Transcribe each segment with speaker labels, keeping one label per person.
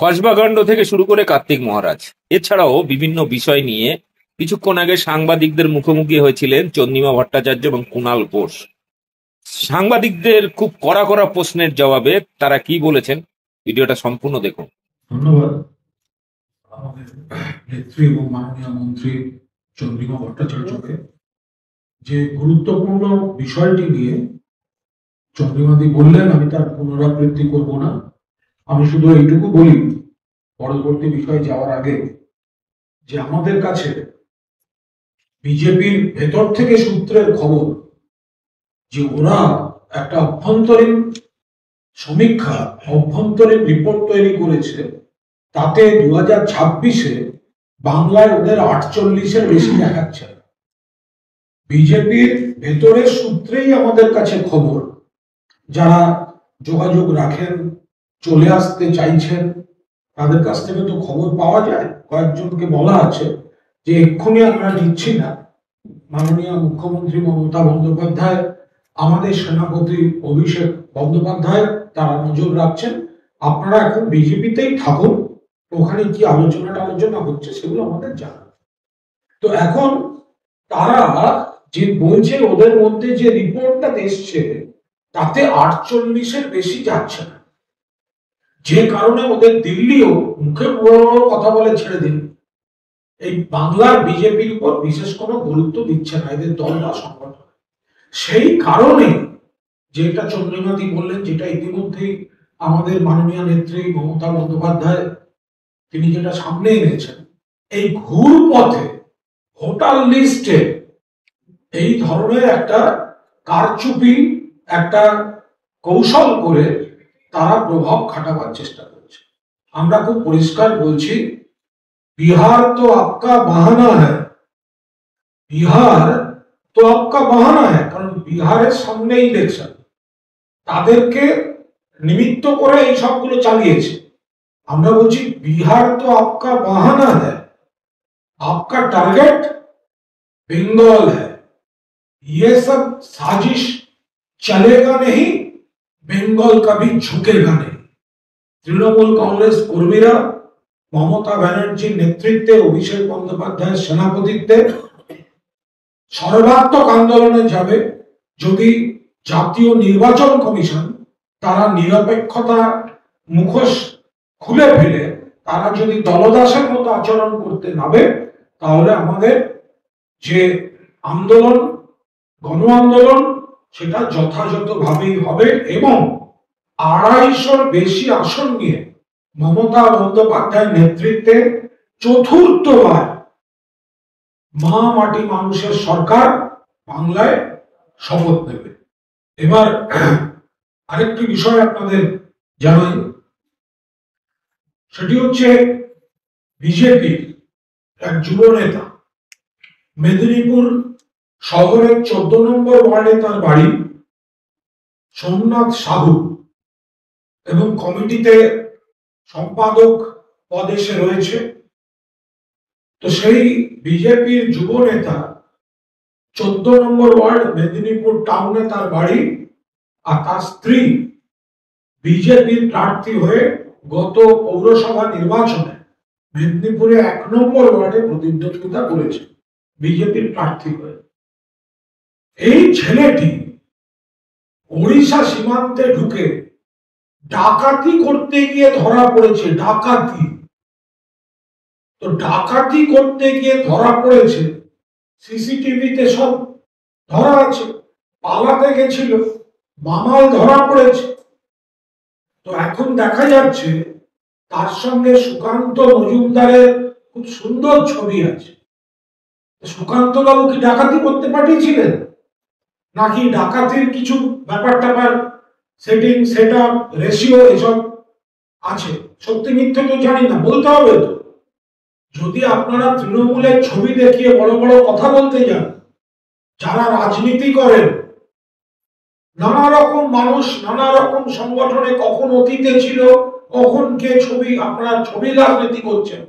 Speaker 1: কসবাকাণ্ড থেকে শুরু করে কার্তিক মহারাজ এছাড়াও বিভিন্ন বিষয় নিয়ে কিছুক্ষণ আগে সাংবাদিকদের মুখোমুখি হয়েছিলেন চন্দ্রিমা ভট্টাচার্য এবং কুণাল ঘোষ। সাংবাদিকদের খুব কড়া কড়া প্রশ্নের জবাবে তারা কি বলেছেন, ভিডিওটা সম্পূর্ণ দেখুন।
Speaker 2: ধন্যবাদ আমাদের নেত্রী এবং মাননীয় মন্ত্রী চন্দ্রিমা ভট্টাচার্যকে যে গুরুত্বপূর্ণ বিষয়টি নিয়ে চন্দ্রিমাদি বললেন। আমি তার পুনরাবৃত্তি করব না, আমি শুধু এইটুকু বলি পরবর্তী বিষয়ে যাওয়ার আগে যে আমাদের কাছে বিজেপির ভেতর থেকে সূত্রের খবর যে ওরা একটা অভ্যন্তরীণ সমীক্ষা, অভ্যন্তরীণ রিপোর্ট তৈরি করেছে, তাতে 2026-এ বাংলায় ওদের 48-এর বেশি দেখাচ্ছে। বিজেপির ভেতরের সূত্রেই আমাদের কাছে খবর, যারা যোগাযোগ রাখেন, চলে আসতে চাইছেন, তাদের কাছ থেকে তো খবর পাওয়া যায়। কয়েকজনকে বলা আছে যে এক্ষুনি আমরা নিচ্ছি না, মাননীয় মুখ্যমন্ত্রী মমতা বন্দ্যোপাধ্যায়, আমাদের সেনাপতি অভিষেক বন্দ্যোপাধ্যায় তারা নজর রাখছেন, আপনারা এখন বিজেপিতেই থাকুন, ওখানে কি আলোচনা হচ্ছে সেগুলো আমাদের জানা। তো এখন তারা যে বলছে ওদের মধ্যে যে রিপোর্টটা এসছে তাতে 48-এর বেশি যাচ্ছে না, যে কারণে ওদের দিল্লিও মুখে বড় বড় কথা বলে ছেড়ে দিন, এই বাংলার বিজেপির উপর বিশেষ কোনো গুরুত্ব দিচ্ছে না এদের দল বা সংগঠন। সেই কারণে যেটা চন্দ্রিমাদি বললেন, যেটা ইতিমধ্যেই আমাদের মাননীয় নেত্রী মমতা বন্দ্যোপাধ্যায় তিনি যেটা সামনে এনেছেন, এই ঘুর পথে ভোটার লিস্টে এই ধরনের একটা কারচুপি, একটা কৌশল করে তারা প্রভাব খাটাবার চেষ্টা করছে। আমরা খুব পরিষ্কার বলছি, বিহার তো আপকা বাহানা হ্যায়, বিহার তো আপকা বাহানা হ্যায়, কারণ বিহারের সামনে ইলেকশন, তাদেরকে নিমিত্ত করে এই সবগুলো চালিয়েছে। আমরা বলছি बिहार तो आपका बहाना है, आपका टारगेट बंगाल है, ये सब साजिश चलेगा नहीं, बंगाल कभी झुकेगा नहीं। तृणमूल कांग्रेस কর্মীরা মমতা ব্যানার্জির নেতৃত্বে, অভিষেক বন্দ্যোপাধ্যায়ের সেনাপতিত্বে সর্বাত্মক আন্দোলনে যাবে যদি জাতীয় নির্বাচন কমিশন তারা নিরপেক্ষতা মুখোশ খুলে ফেলে তারা যদি দলদাসের মতো আচরণ করতে নামে, তাহলে আমাদের যে আন্দোলন, গণ আন্দোলন, সেটা যথাযথভাবেই হবে এবং 250-র বেশি আসন নিয়ে মমতা বন্দ্যোপাধ্যায়ের নেতৃত্বে চতুর্থবার মা মাটি মানুষের সরকার বাংলায় শপথ নেবে। এবার আরেকটি বিষয় আপনাদের জানাই, সেটি হচ্ছে বিজেপি এক যুব নেতা, মেদিনীপুর শহরের 14 নম্বর ওয়ার্ডে তার বাড়ি, সোমনাথ সাহু, এবং কমিটিতে সম্পাদক পদে সে রয়েছে। তো সেই বিজেপির যুব নেতা 14 নম্বর ওয়ার্ড মেদিনীপুর টাউনে তার বাড়ি, আর তার স্ত্রী বিজেপির প্রার্থী হয়ে গত পৌরসভা নির্বাচনে মেদিনীপুরে 1 নম্বর ওয়ার্ডে প্রতিদ্বন্দ্বিতা করেছে বিজেপির প্রার্থী হয়ে। এই ছেলেটি ওড়িশা সীমান্তে ঢুকে ডাকাতি করতে গিয়ে ধরা পড়েছে। ডাকাতি, তো ডাকাতি করতে গিয়ে ধরা পড়েছে, সিসিটিভিতে সব ধরা আছে, পালাতে গেছিল, মামাল ধরা পড়েছে। তো এখন দেখা যাচ্ছে তার সঙ্গে সুকান্ত মজুমদারের খুব সুন্দর ছবি আছে। সুকান্ত বাবু কি ডাকাতি করতে পাঠিয়েছিলেন, নাকি ডাকাতির কিছু ব্যাপার ট্যাপার, সেটিং, সেট আপ, রেশিও এসব আছে? সত্যি মিথ্যে তো জানি না, বলতে হবে তো। যদি আপনারা তৃণমূলের ছবি দেখিয়ে বড় বড় কথা বলতে যান, যারা রাজনীতি করেন, নানা রকম মানুষ নানা রকম সংগঠনে কখন অতীতে ছিল, কখন কে ছবি, আপনারা ছবি রাজনীতি করছেন,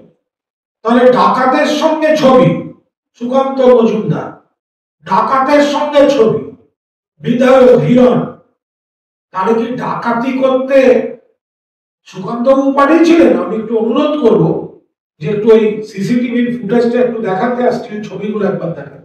Speaker 2: তাহলে ডাকাতের সঙ্গে ছবি সুকান্ত মজুমদার, ডাকাতের সঙ্গে ছবি বিধায়ক হিরণ, তাহলে কি ডাকাতি করতে সুকান্তবাবু পাঠিয়েছিলেন। আমি একটু অনুরোধ করবো যে একটু ওই সিসিটিভির ফুটেজটা একটু দেখাতে, আসছে ছবিগুলো একবার দেখা।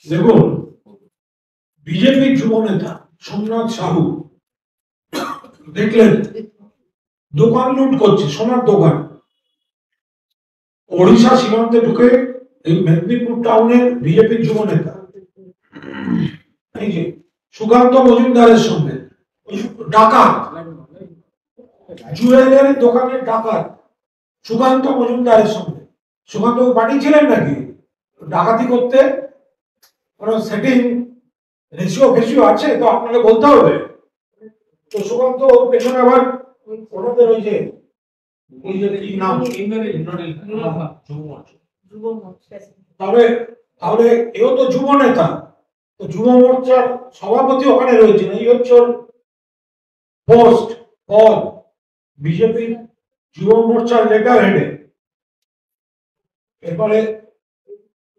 Speaker 2: দেখুন, বিজেপির যুব নেতা সোমনাথ সাহু দেখলেন দোকান লুট করছে, সোনার দোকান, ওড়িশা সীমান্তে ঢুকে এই মেদিনীপুর টাউনের বিজেপির যুব নেতা এই যে সুকান্ত মজুমদারের সঙ্গে ডাকাত, জুয়েলারি দোকানের ডাকাত সুকান্ত মজুমদারের সঙ্গে। সুকান্ত পাঠিয়েছিলেন নাকি ডাকাতি করতে? কোনো সেটিং রেশিও ফেসিও আছে তো আপনাকে বলতে হবে। তো সুকান্ত পেছনে আবার ওনাদের ওই যে কি নাম, তাহলে তাহলে এও তো যুব নেতা, তো যুব মোর্চার সভাপতি ওখানে রয়েছেন, এই হচ্ছে পোস্ট পদ বিজেপির যুব মোর্চার লেটার হেডে। এরপরে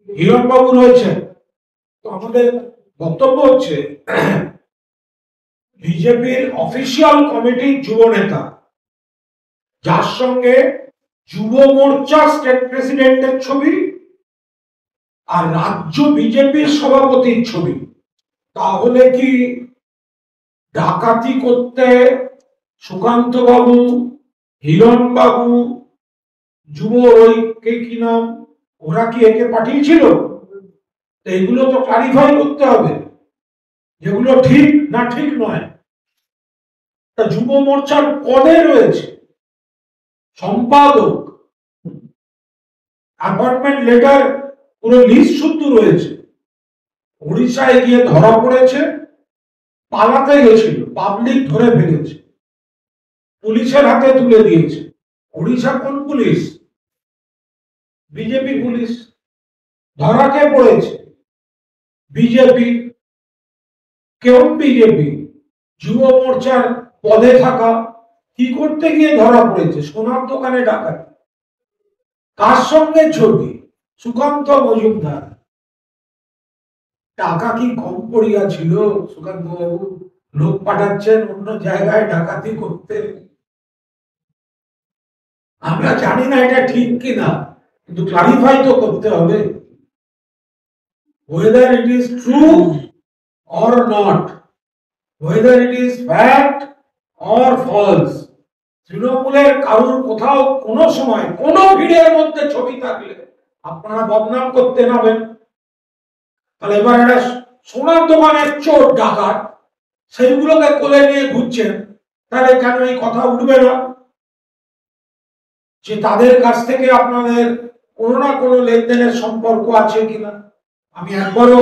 Speaker 2: হিরণবাবু রয়েছেন। তো আমাদের বক্তব্য হচ্ছে বিজেপির অফিসিয়াল কমিটির যুব নেতা, যার সঙ্গে যুব মোর্চা স্টেট প্রেসিডেন্টের ছবি আর রাজ্য বিজেপির সভাপতির ছবি, তাহলে কি ডাকাতি করতে সুকান্ত বাবু, হিরণ বাবু, যুব ওই কি নাম, ওরা কি একে পাঠিয়েছিল? এগুলো তো ক্লারিফাই করতে হবে, যেগুলো ঠিক না ঠিক নয়। তা যুব মোর্চার পদে রয়েছে সম্পাদক, অ্যাপয়েন্টমেন্ট লেটার পুরো লিস্ট শুদ্ধ রয়েছে। উড়িষ্যায় গিয়ে ধরা পড়েছে, পালাতে গেছিল, পাবলিক ধরে ফেলেছে, পুলিশের হাতে তুলে দিয়েছে। উড়িষ্যা কোন পুলিশ? BJP police. ধরাকে পড়েছে বিজেপি। কেউ বিজেপি যুব মোর্চার পদে থাকা কি করতে গিয়ে ধরা পড়েছে? সোনার দোকানে ডাকাতি। কার সঙ্গে ছবি? সুকান্ত মজুমদার। টাকা কি কম পড়িয়াছিল সুকান্ত বাবু? লোক পাঠাচ্ছেন অন্য জায়গায় ডাকাতি করতে। আমরা জানি না এটা ঠিক কিনা, কিন্তু ক্লারিফাই তো করতে হবে। whether it is true or not, whether it is fact or false, তৃণমূলের কারুর কোথাও কোনো সময় কোনো ভিড়ের মধ্যে ছবি থাকলে আপনারা বদনাম করতে নামেন। তাহলে এবার একটা সোনার দোকানের চোর ডাকাত সেইগুলোকে কোলে নিয়ে ঘুরছেন, তাহলে কেন এই কথা উঠবে না যে তাদের কাছ থেকে আপনাদের কোনো না কোনো লেনদেনের সম্পর্ক আছে কিনা? আমি একবারও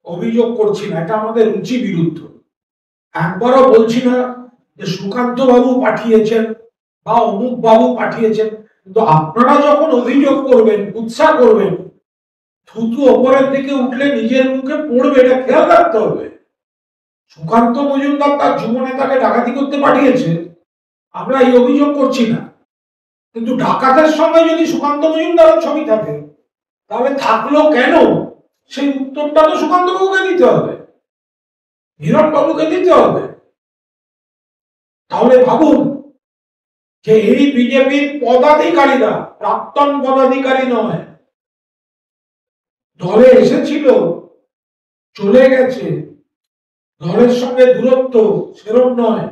Speaker 2: অভিযোগ করছি না, এটা আমাদের রুচি বিরুদ্ধ। একবারও বলছি না যে সুকান্ত বাবু পাঠিয়েছেন বা অমুক বাবু পাঠিয়েছেন, কিন্তু আপনারা যখন অভিযোগ করবেন, উৎসাহ করবেন, থুতু ওপরের দিকে উঠলে নিজের মুখে পড়বে, এটা খেয়াল রাখতে হবে। সুকান্ত মজুমদার তার যুব নেতাকে ডাকাতি করতে পাঠিয়েছে, আমরা এই অভিযোগ করছি না, কিন্তু ডাকাতের সঙ্গে যদি সুকান্ত মজুমদারের ছবি থাকে তাহলে থাকলো কেন, সেই উত্তরটা তো সুকান্ত বাবুকে দিতে হবে, হিরণ বাবুকে দিতে হবে। তাহলে ভাবুন যে এই বিজেপির পদাধিকারীরা, প্রাক্তন পদাধিকারী নয়, দলে এসেছিল, চলে গেছে, দলের সঙ্গে দূরত্ব সেরম নয়,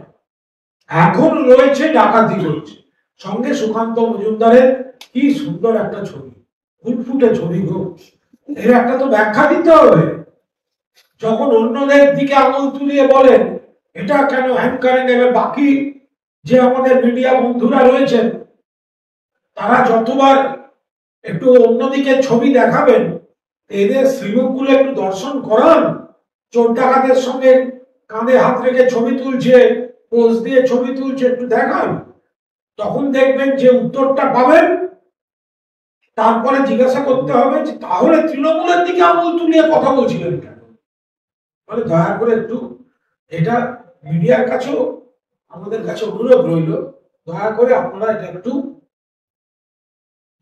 Speaker 2: এখন রয়েছে, ডাকাতি করছে, সঙ্গে সুকান্ত মজুমদারের কি সুন্দর একটা ছবি, ফুটফুটে ছবি গো, এর একটা তো ব্যাখ্যা দিতে হবে। যখন অন্যদের দিকে আঙুল তুলিয়ে বলেন এটা কেন হ্যান করেন, এবার বাকি যে আমাদের মিডিয়া বন্ধুরা রয়েছেন তারা যতবার একটু অন্যদিকে ছবি দেখাবেন, এদের শ্রীমুখগুলো একটু দর্শন করান, চোর ডাকাতের সঙ্গে কাঁধে হাত রেখে ছবি তুলছে, পোজ দিয়ে ছবি তুলছে, একটু দেখান, তখন দেখবেন যে উত্তরটা পাবেন। তারপরে জিজ্ঞাসা করতে হবে যে তাহলে তৃণমূলের দিকে আঙুল তুলিয়ে কথা বলছিলেন কেন? মানে দয়া করে একটু এটা মিডিয়ার কাছেও আমাদের কাছে অনুরোধ রইল, দয়া করে আপনারা এটা একটু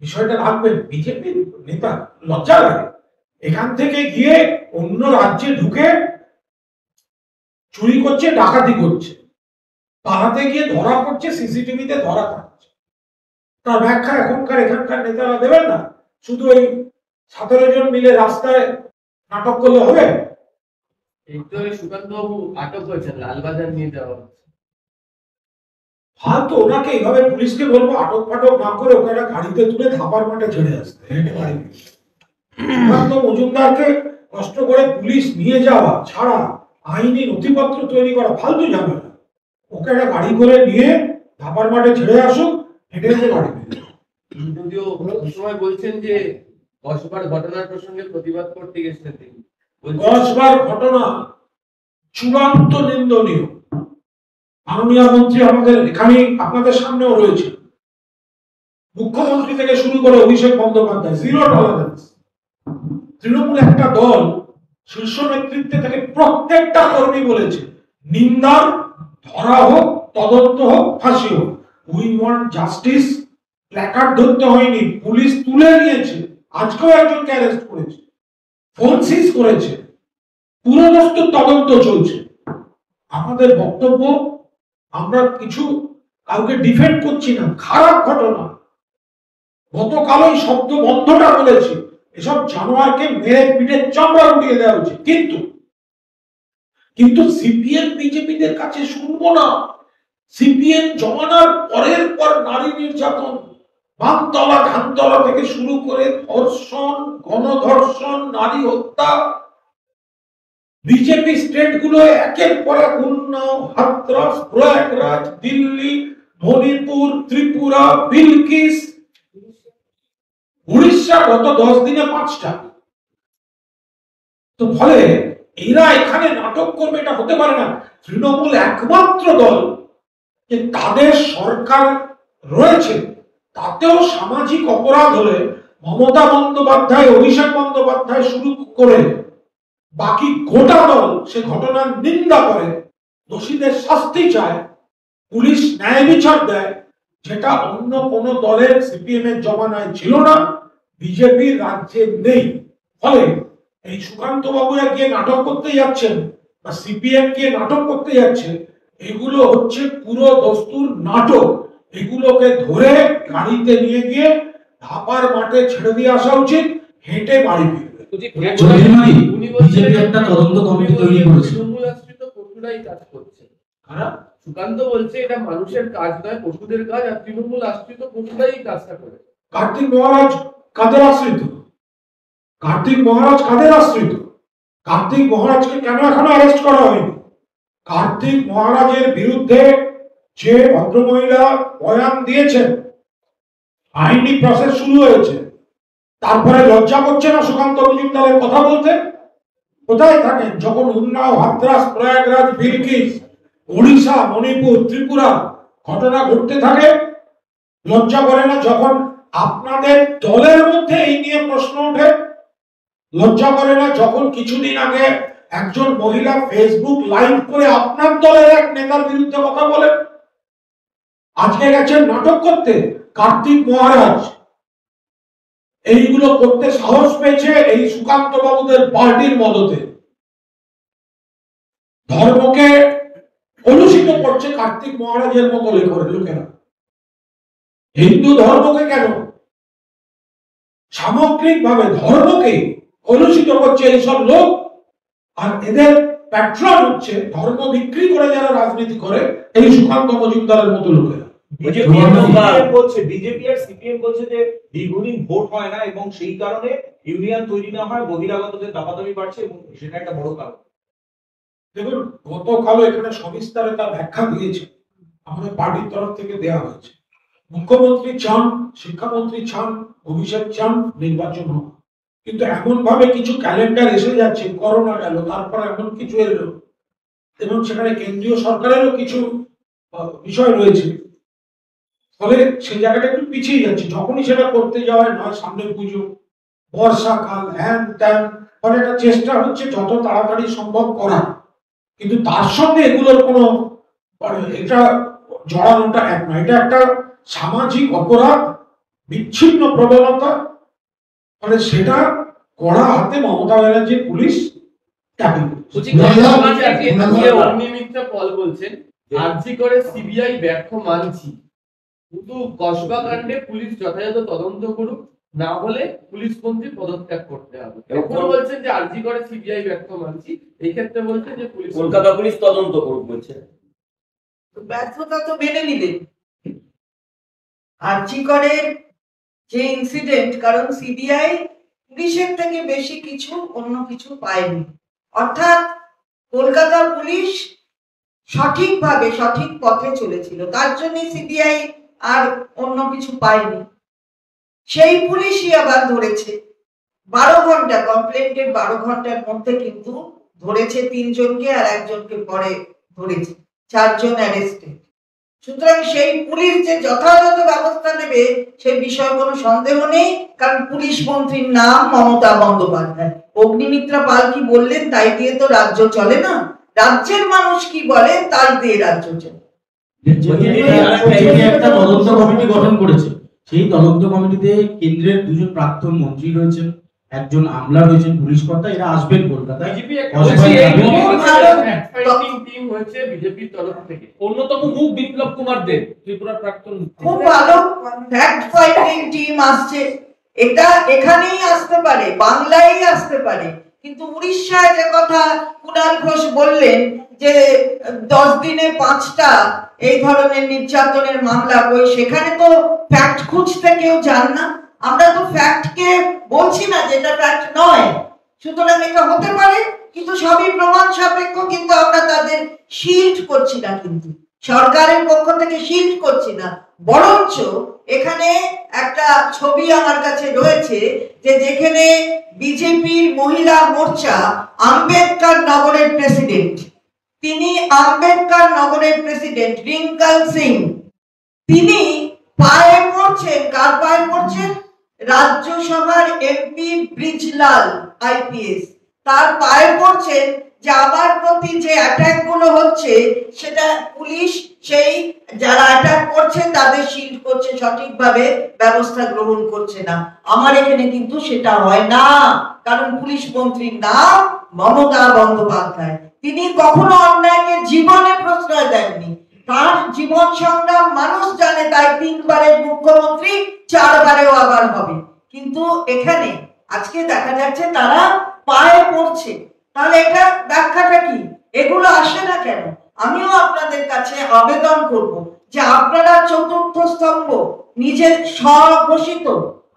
Speaker 2: বিষয়টা রাখবেন। বিজেপির নেতা লজ্জা লাগে, এখান থেকে গিয়ে অন্য রাজ্যে ঢুকে চুরি করছে, ডাকাতি করছে, পাড়াতে গিয়ে ধরা পড়ছে, সিসিটিভিতে ধরা থাকছে, তার ব্যাখ্যা এখানকার নেতারা দেবেন না? শুধু এই 17 জন মিলে রাস্তায় নাটক করলে হবে?
Speaker 3: এই তো সুকান্ত বাবু আটক হয়েছেন, লালবাজার নিয়ে যাওয়া হচ্ছে।
Speaker 2: ফালতু ওনাকে এইভাবে পুলিশকে বলবো আটক ফাটক না করে ওকে একটা গাড়িতে তুলে ধাপার মাঠে ছেড়ে আসতে, হেঁটে বাড়ি। সুকান্ত মজুমদারকে কষ্ট করে পুলিশ নিয়ে যাওয়া ছাড়া আইনি নথিপত্র তৈরি করা ফালতু ঝামেলা। ওকে একটা গাড়ি করে নিয়ে ধাপার মাঠে ছেড়ে আসুক, হেঁটে হেঁটে বাড়ি।
Speaker 3: যদিও সময় বলছেন যে কসবার ঘটনার প্রসঙ্গে প্রতিবাদ করতে গেছিলেন তিনি,
Speaker 2: কসবার ঘটনা চূড়ান্ত নিন্দনীয়। মাননীয় মন্ত্রী আমাদের এখানে আপনাদের সামনেও রয়েছে, মুখ্যমন্ত্রী থেকে শুরু করে অভিষেক বন্দ্যোপাধ্যায়, জিরো টলারেন্স। তৃণমূল একটা দল, শীর্ষ নেতৃত্বে থেকে প্রত্যেকটা কর্মী বলেছে নিন্দার, ধরা হোক, তদন্ত হোক, ফাঁসি হোক, উই ওয়ান্ট জাস্টিস। প্ল্যাকার্ড ধরতে হয়নি, পুলিশ তুলে নিয়েছে, আজকেও একজনকে অ্যারেস্ট করেছে, ফোন সিজ করেছে, পুরো বস্তুর তদন্ত চলছে। আমাদের বক্তব্য, আমরা কিছু কাউকে ডিফেন্ড করছি না, খারাপ ঘটনা। গতকাল ওই শব্দ বন্ধটা বলেছি, এসব জানোয়ারকে মেরে পিঠে চামড়া উঠিয়ে দেওয়া উচিত, কিন্তু সিপিএম বিজেপিদের কাছে শুনবো না। সিপিএম জমানার পরের পর নারী নির্যাতন, বামতলা ধানতলা থেকে শুরু করে ধর্ষণ, গণধর্ষণ, নারী হত্যা, বিজেপি স্টেট গুলো একের পর এক উন্নাও, হাতরাস, প্রয়াগরাজ, দিল্লি, মণিপুর, ত্রিপুরা, বিলকিস, উড়িষ্যা, গত 10 দিনে 5টা। তো ফলে এরা এখানে নাটক করবে, এটা হতে পারে না। তৃণমূল একমাত্র দল যে তাদের সরকার রয়েছে, তাতেও সামাজিক অপরাধ হলে মমতা বন্দ্যোপাধ্যায়, অভিষেক বন্দ্যোপাধ্যায় শুরু করে বাকি গোটা দল সে ঘটনার নিন্দা করে, দোষীদের শাস্তি চায়, পুলিশ ন্যায় বিচার দেয়, যেটা অন্য কোন দলের সিপিএম এর জমানায় ছিল না, বিজেপির রাজ্যে নেই। ফলে এই সুকান্ত বাবুরা গিয়ে নাটক করতে যাচ্ছেন বা সিপিএম গিয়ে নাটক করতে যাচ্ছে, এগুলো হচ্ছে পুরো দস্তুর নাটক। এগুলোকে ধরে গাড়িতে নিয়ে গিয়ে ধাপার মাঠে ছেড়ে দিয়ে আসা উচিত, হেঁটে বাড়ি ফিরবে।
Speaker 4: বিজেপি একটা তদন্ত কমিটি তৈরি করেছে।
Speaker 3: তৃণমূল আশ্রিত পশুরাই কাজ করছে। সুকান্ত বলছে এটা মানুষের কাজ নয়, পশুদের কাজ, আর তৃণমূল আশ্রিত পশুরাই কাজটা করে।
Speaker 2: কার্তিক মহারাজ কাদের আশ্রিত? কার্তিক মহারাজ কাদের আশ্রিত? কার্তিক মহারাজকে কেন এখনো অ্যারেস্ট করা হয়নি? কার্তিক মহারাজের বিরুদ্ধে যে ভদ্রমহিলা বয়ান দিয়েছেন, আইনি প্রসেস শুরু হয়েছে, তারপরে লজ্জা করছে না সুকান্ত মজুমদারের কথা বলতে? কোথায় থাকেন যখন উন্নাও, হাথরাস, প্রয়াগরাজ, বিলকিস, ওড়িশা, মণিপুর, ত্রিপুরা ঘটনা ঘটতে থাকে? লজ্জা করে না যখন আপনাদের দলের মধ্যে এই নিয়ে প্রশ্ন ওঠে? লজ্জা করে না যখন কিছুদিন আগে একজন মহিলা ফেসবুক লাইভ করে আপনার দলের এক নেতার বিরুদ্ধে কথা বলেন? আজকে গেছেন নাটক করতে কার্তিক মহারাজ। এইগুলো করতে সাহস পেয়েছে এই সুকান্ত বাবুদের পার্টির মদতে। ধর্মকে কলুষিত করছে কার্তিক মহারাজের মতো লোকেরা। হিন্দু ধর্মকে কেন, সামগ্রিক ভাবে ধর্মকে কলুষিত করছে এইসব লোক। আর এদের প্যাট্রন হচ্ছে ধর্ম বিক্রি করে যারা রাজনীতি করে এই সুকান্ত মজুমদারের মতো লোকেরা।
Speaker 5: বিজেপি আর সিপিএম বলছে যে দীর্ঘদিন ভোট হয় না এবং সেই কারণে ইউনিয়ন তৈরি না হয়, বহিরাগতদের দাপাদাপি বাড়ছে এবং সেটা একটা বড় কারণ।
Speaker 2: দেখুন, গতকালও এখানে সবিস্তারে তার ব্যাখ্যা দিয়েছে, আমাদের পার্টির তরফ থেকে দেওয়া হয়েছে। মুখ্যমন্ত্রী চান, শিক্ষামন্ত্রী চান, অভিষেক চান নির্বাচন হোক, কিন্তু এমন ভাবে কিছু ক্যালেন্ডার এসে যাচ্ছে, করোনা গেল, তারপর এমন কিছু এলো এবং সেখানে কেন্দ্রীয় সরকারেরও কিছু বিষয় রয়েছে, ফলে সেই জায়গাটা একটু পিছিয়ে যাচ্ছে। যখনই সেটা করতে যাওয়া হয়, নয় সামনে পুজো, বর্ষাকাল, হ্যান ত্যান, ফলে একটা চেষ্টা হচ্ছে যত তাড়াতাড়ি সম্ভব করা, কিন্তু তার সঙ্গে এগুলোর কোনো এটা জড়ানোটা এক নয়। এটা একটা সামাজিক অপরাধ, বিচ্ছিন্ন প্রবণতা, ফলে সেটা কড়া হাতে মমতা ব্যানার্জির পুলিশ ট্যাকেল করছে।
Speaker 3: অগ্নিমিত্রা পল বলছেন আর্জি করে সিবিআই ব্যর্থ মানছি, কিন্তু কসবা কাণ্ডে পুলিশ যথাযথ তদন্ত করুক, না হলে পুলিশ মন্ত্রী পদত্যাগ করতে হবে। এখন বলছেন যে আর্জি করে সিবিআই ব্যর্থ মানছি, এই ক্ষেত্রে বলছেন যে পুলিশ,
Speaker 5: কলকাতা পুলিশ তদন্ত করুক বলছে।
Speaker 6: ব্যর্থতা তো মেনে নিলেন আর্জি করে যে ইনসিডেন্ট, কারণ সিবিআই পুলিশের থেকে বেশি কিছু অন্য কিছু পায়নি, অর্থাৎ কলকাতা পুলিশ সঠিকভাবে সঠিক পথে চলেছিল, তার জন্য সিবিআই আর অন্য কিছু পায়নি। সেই পুলিশই আবার ধরেছে 12 ঘন্টা, কমপ্লেন্টের 12 ঘন্টার মধ্যে কিন্তু ধরেছে 3 জনকে, আর একজনকে পরে ধরেছে, 4 জন অ্যারেস্টেড। সুতরাং সেই পুলিশ যে যথাযথ ব্যবস্থা নেবে সে বিষয়ে কোনো সন্দেহ নেই, কারণ পুলিশ মন্ত্রীর নাম মমতা বন্দ্যোপাধ্যায়। অগ্নিমিত্রা পাল কি বললেন তাই দিয়ে তো রাজ্য চলে না, রাজ্যের মানুষ কি বলে তাই দিয়ে রাজ্য চলে।
Speaker 4: একটা তদন্ত কমিটি গঠন করেছে, সেই তদন্ত কমিটিতে কেন্দ্রের 2 জন প্রাক্তন মন্ত্রী রয়েছেন, একজন আমলা রয়েছেন, পুলিশ কর্তা, এরা আসবেন কলকাতায়।
Speaker 3: বিজেপির তরফ থেকে
Speaker 1: অন্যতম মুখ বিপ্লব কুমার দেব, ত্রিপুরার প্রাক্তন।
Speaker 6: খুব ভালো ফ্যাক্ট ফাইটিং টিম আসছে, এটা এখানেই আসতে পারে, বাংলায় আসতে পারে, কিন্তু উড়িষ্যায় যে কথা কুণাল ঘোষ বললেন যে 10 দিনে 5টা এই ধরনের নির্যাতনের মামলা, ওই সেখানে তো ফ্যাক্ট খুঁজতে কেউ যান না। আমরা তো ফ্যাক্টকে বলছি না যেটা ফ্যাক্ট নয়, সুতরাং এটা হতে পারে, কিন্তু সবই প্রমাণ সাপেক্ষ, কিন্তু আমরা তাদের শিল্ড করছি না, কিন্তু সরকারের পক্ষ থেকে শিল্ড করছি না, বরঞ্চ এখানে একটা ছবি আমার কাছে রয়েছে যে যেখানে বিজেপির মহিলা মোর্চা আম্বেদকর নগরের প্রেসিডেন্ট, তিনি আম্বেদকর নগরের প্রেসিডেন্ট রিঙ্কাল সিং, তিনি পায়ে পড়ছেন, কার পায়ে পড়ছেন? রাজ্যসভার এমপি ব্রিজলাল আইপিএস, তার পায়ে পড়ছেন যে আমার প্রতি যে অ্যাটাক গুলো হচ্ছে সেটা পুলিশ সেই যারা অ্যাটাক করছে তাদের শিল্ড করছে, সঠিকভাবে ব্যবস্থা গ্রহণ করছে না। আমার এখানে কিন্তু সেটা হয় না, কারণ পুলিশ মন্ত্রীর নাম মমতা বন্দ্যোপাধ্যায়, তিনি কখনো অন্যায়কে জীবনে প্রশ্রয় দেননি, তার জীবন সংগ্রাম মানুষ জানে, তাই 3 বারের মুখ্যমন্ত্রী, 4 বারেও আবার হবে। কিন্তু এখানে আজকে দেখা যাচ্ছে তারা পায়ে পড়ছে। তাহলে এটা ব্যাখ্যাটা কি? এগুলো আসে না কেন? আমিও আপনাদের কাছে আবেদন করব যে আপনারা চতুর্থ স্তম্ভ নিজের স্বঘোষিত,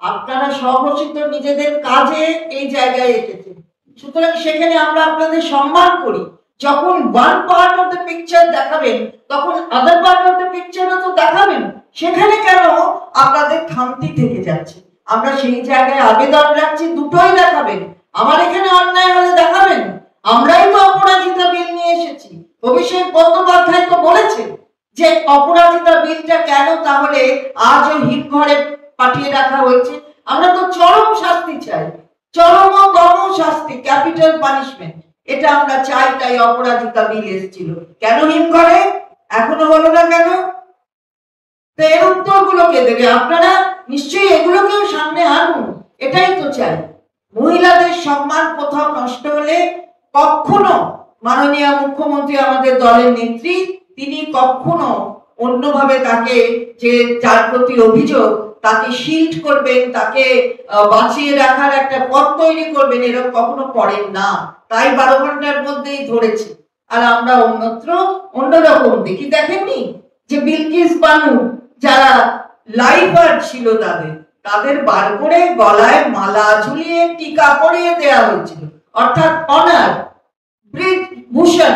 Speaker 6: আপনারা স্বঘোষিত নিজেদের কাজে এই জায়গায় এসেছেন, সুতরাং সেখানে আমরা আপনাদের সম্মান করি। যখন one part of the picture দেখাবেন তখন আদার পার্ট অফ দ্য পিকচারও তো দেখাবেন। সেখানে কেন আপনাদের খামতি থেকে যাচ্ছে? আমরা সেই জায়গায় আবেদন রাখছি দুটোই দেখাবেন। আমার এখানে অন্যায় হলে দেখাবেন। আমরাই তো অপরাজিতা বিল নিয়ে এসেছি। অভিষেক বন্দ্যোপাধ্যায় তো বলেছে যে অপরাজিতা বিলটা কেন তাহলে আজও হিমঘরে পাঠিয়ে রাখা হয়েছে। আমরা তো চরম শাস্তি চাই, চরমতম শাস্তি, ক্যাপিটাল পানিশমেন্ট, এটা আমরা চাই। তাই অপরাজিতা বিল এসেছিল। কেন হিমঘরে এখনো হলো না কেন? তো এর উত্তরগুলো কে দেবে? আপনারা নিশ্চয়ই এগুলোকেও সামনে আনুন, এটাই তো চাই। মহিলাদের সম্মান কোথাও নষ্ট হলে কখনো মাননীয় মুখ্যমন্ত্রী আমাদের দলের নেত্রী, তিনি কখনো অন্যভাবে তাকে, যে যার প্রতি অভিযোগ, তাকে শিল্ড করবেন, তাকে বাঁচিয়ে রাখার একটা পথ তৈরি করবেন, এরকম কখনো করেন না। তাই 12 ঘন্টার মধ্যেই ধরেছে। আর আমরা অন্যত্র অন্যরকম দেখি। দেখেননি যে বিলকিস বানু যারা লাইফার ছিল তাদের বার করে গলায় মালা ঝুলিয়ে টিকা পরিয়ে দেওয়া হয়েছিল, অর্থাৎ অনার ভূষণ,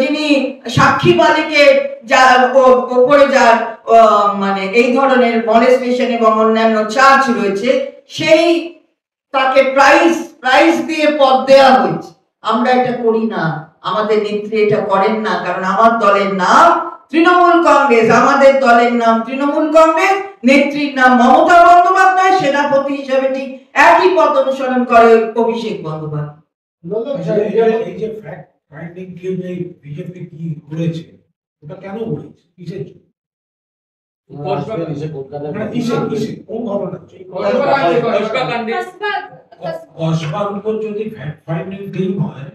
Speaker 6: যিনি সাক্ষী মালিকের যার উপরে যার মানে এই ধরনের মলেস্টেশন এবং অন্যান্য চার্জ রয়েছে, সেই তাকে প্রাইজ দিয়ে পদ দেওয়া হয়েছে। আমরা এটা করি না, আমাদের নেত্রী এটা করেন না, কারণ আমার দলের নাম তৃণমূল কংগ্রেস, আমাদের দলের নাম তৃণমূল কংগ্রেস, নেত্রীর নাম মমতা বন্দ্যোপাধ্যায়, সেনাপতি হিসেবে ঠিক একই পথ অনুসরণ করে অভিষেক বন্দ্যোপাধ্যায়।
Speaker 2: এই যে ফ্যাক্ট ফাইন্ডিং টিম এই বিজেপি কি করেছে, ওটা কেন করেছে, কিসের জন্য, কোন ঘটনা? কসবার উপর যদি ফ্যাক্ট ফাইন্ডিং টিম হয়,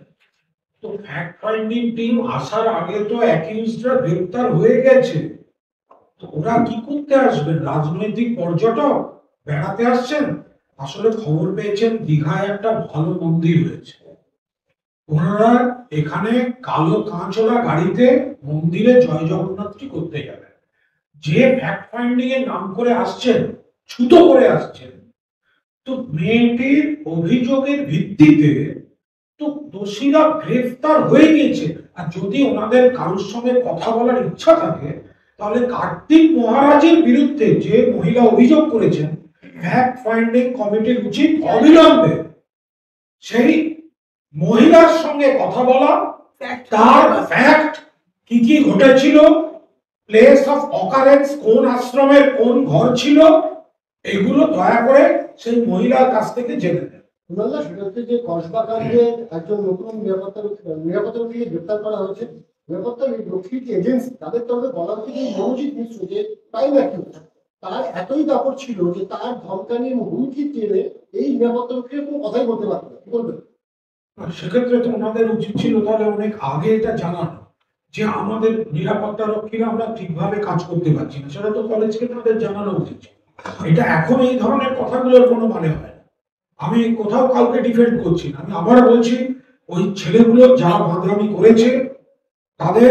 Speaker 2: তো ফ্যাক্ট ফাইন্ডিং টিম আসার আগে তো অ্যাকিউজডরা গ্রেফতার হয়ে গেছে। তো ওরা কি করতে আসবেন? রাজনৈতিক পর্যটক বেড়াতে আসছেন? আসলে খবর পেয়েছেন দীঘায় একটা ভালো মন্দির হয়েছে, ওনারা এখানে কালো কাঁচওয়ালা গাড়িতে মন্দিরে জয় জগন্নাথটি করতে যাবেন। যে ফ্যাক্ট ফাইন্ডিং এর নাম করে আসছেন, ছুতো করে আসছেন, তো মেয়েটির অভিযোগের ভিত্তিতে তো দোষীরা গ্রেফতার হয়ে গিয়েছে। আর যদি ওনাদের কারোর সঙ্গে কথা বলার ইচ্ছা থাকে, তাহলে কার্তিক মহারাজের বিরুদ্ধে যে মহিলা অভিযোগ করেছেন, ফ্যাক্ট ফাইন্ডিং কমিটির উচিত অবিলম্বে সেই মহিলার সঙ্গে কথা বলা, তার ফ্যাক্ট কি কি ঘটেছিল, প্লেস অফ অকারেন্স কোন আশ্রমের কোন ঘর ছিল, এগুলো দয়া করে সেই মহিলার কাছ থেকে জেনে নেন।
Speaker 7: সেটা হচ্ছে যে কসবা কাণ্ডে একজন নতুন নিরাপত্তারক্ষীকে গ্রেপ্তার করা হয়েছে। নিরাপত্তা রক্ষীর যে এজেন্সি, তাদের তরফে বলা হচ্ছে যে মনোজিৎ মিশ্র যে প্রাইম অ্যাকিউজ, তার এতই দাপট ছিল যে তার ধমকানি এবং হুমকি চেয়ে এই নিরাপত্তা রক্ষীর কোনো কথাই বলতে পারত না। কি বলবেন?
Speaker 2: সেক্ষেত্রে তো ওনাদের উচিত ছিল তাহলে অনেক আগে এটা জানানো, যে আমাদের নিরাপত্তা রক্ষীরা আমরা ঠিকভাবে কাজ করতে পারছি না, সেটা তো কলেজকে তাদের জানানো উচিত। এটা এখন এই ধরনের কথাগুলোর কোনো মানে হয় না। আমি কোথাও কাউকে ডিফেন্ড করছি না, আমি আবার বলছি ওই ছেলেগুলো যা বাঁদরামি করেছে তাদের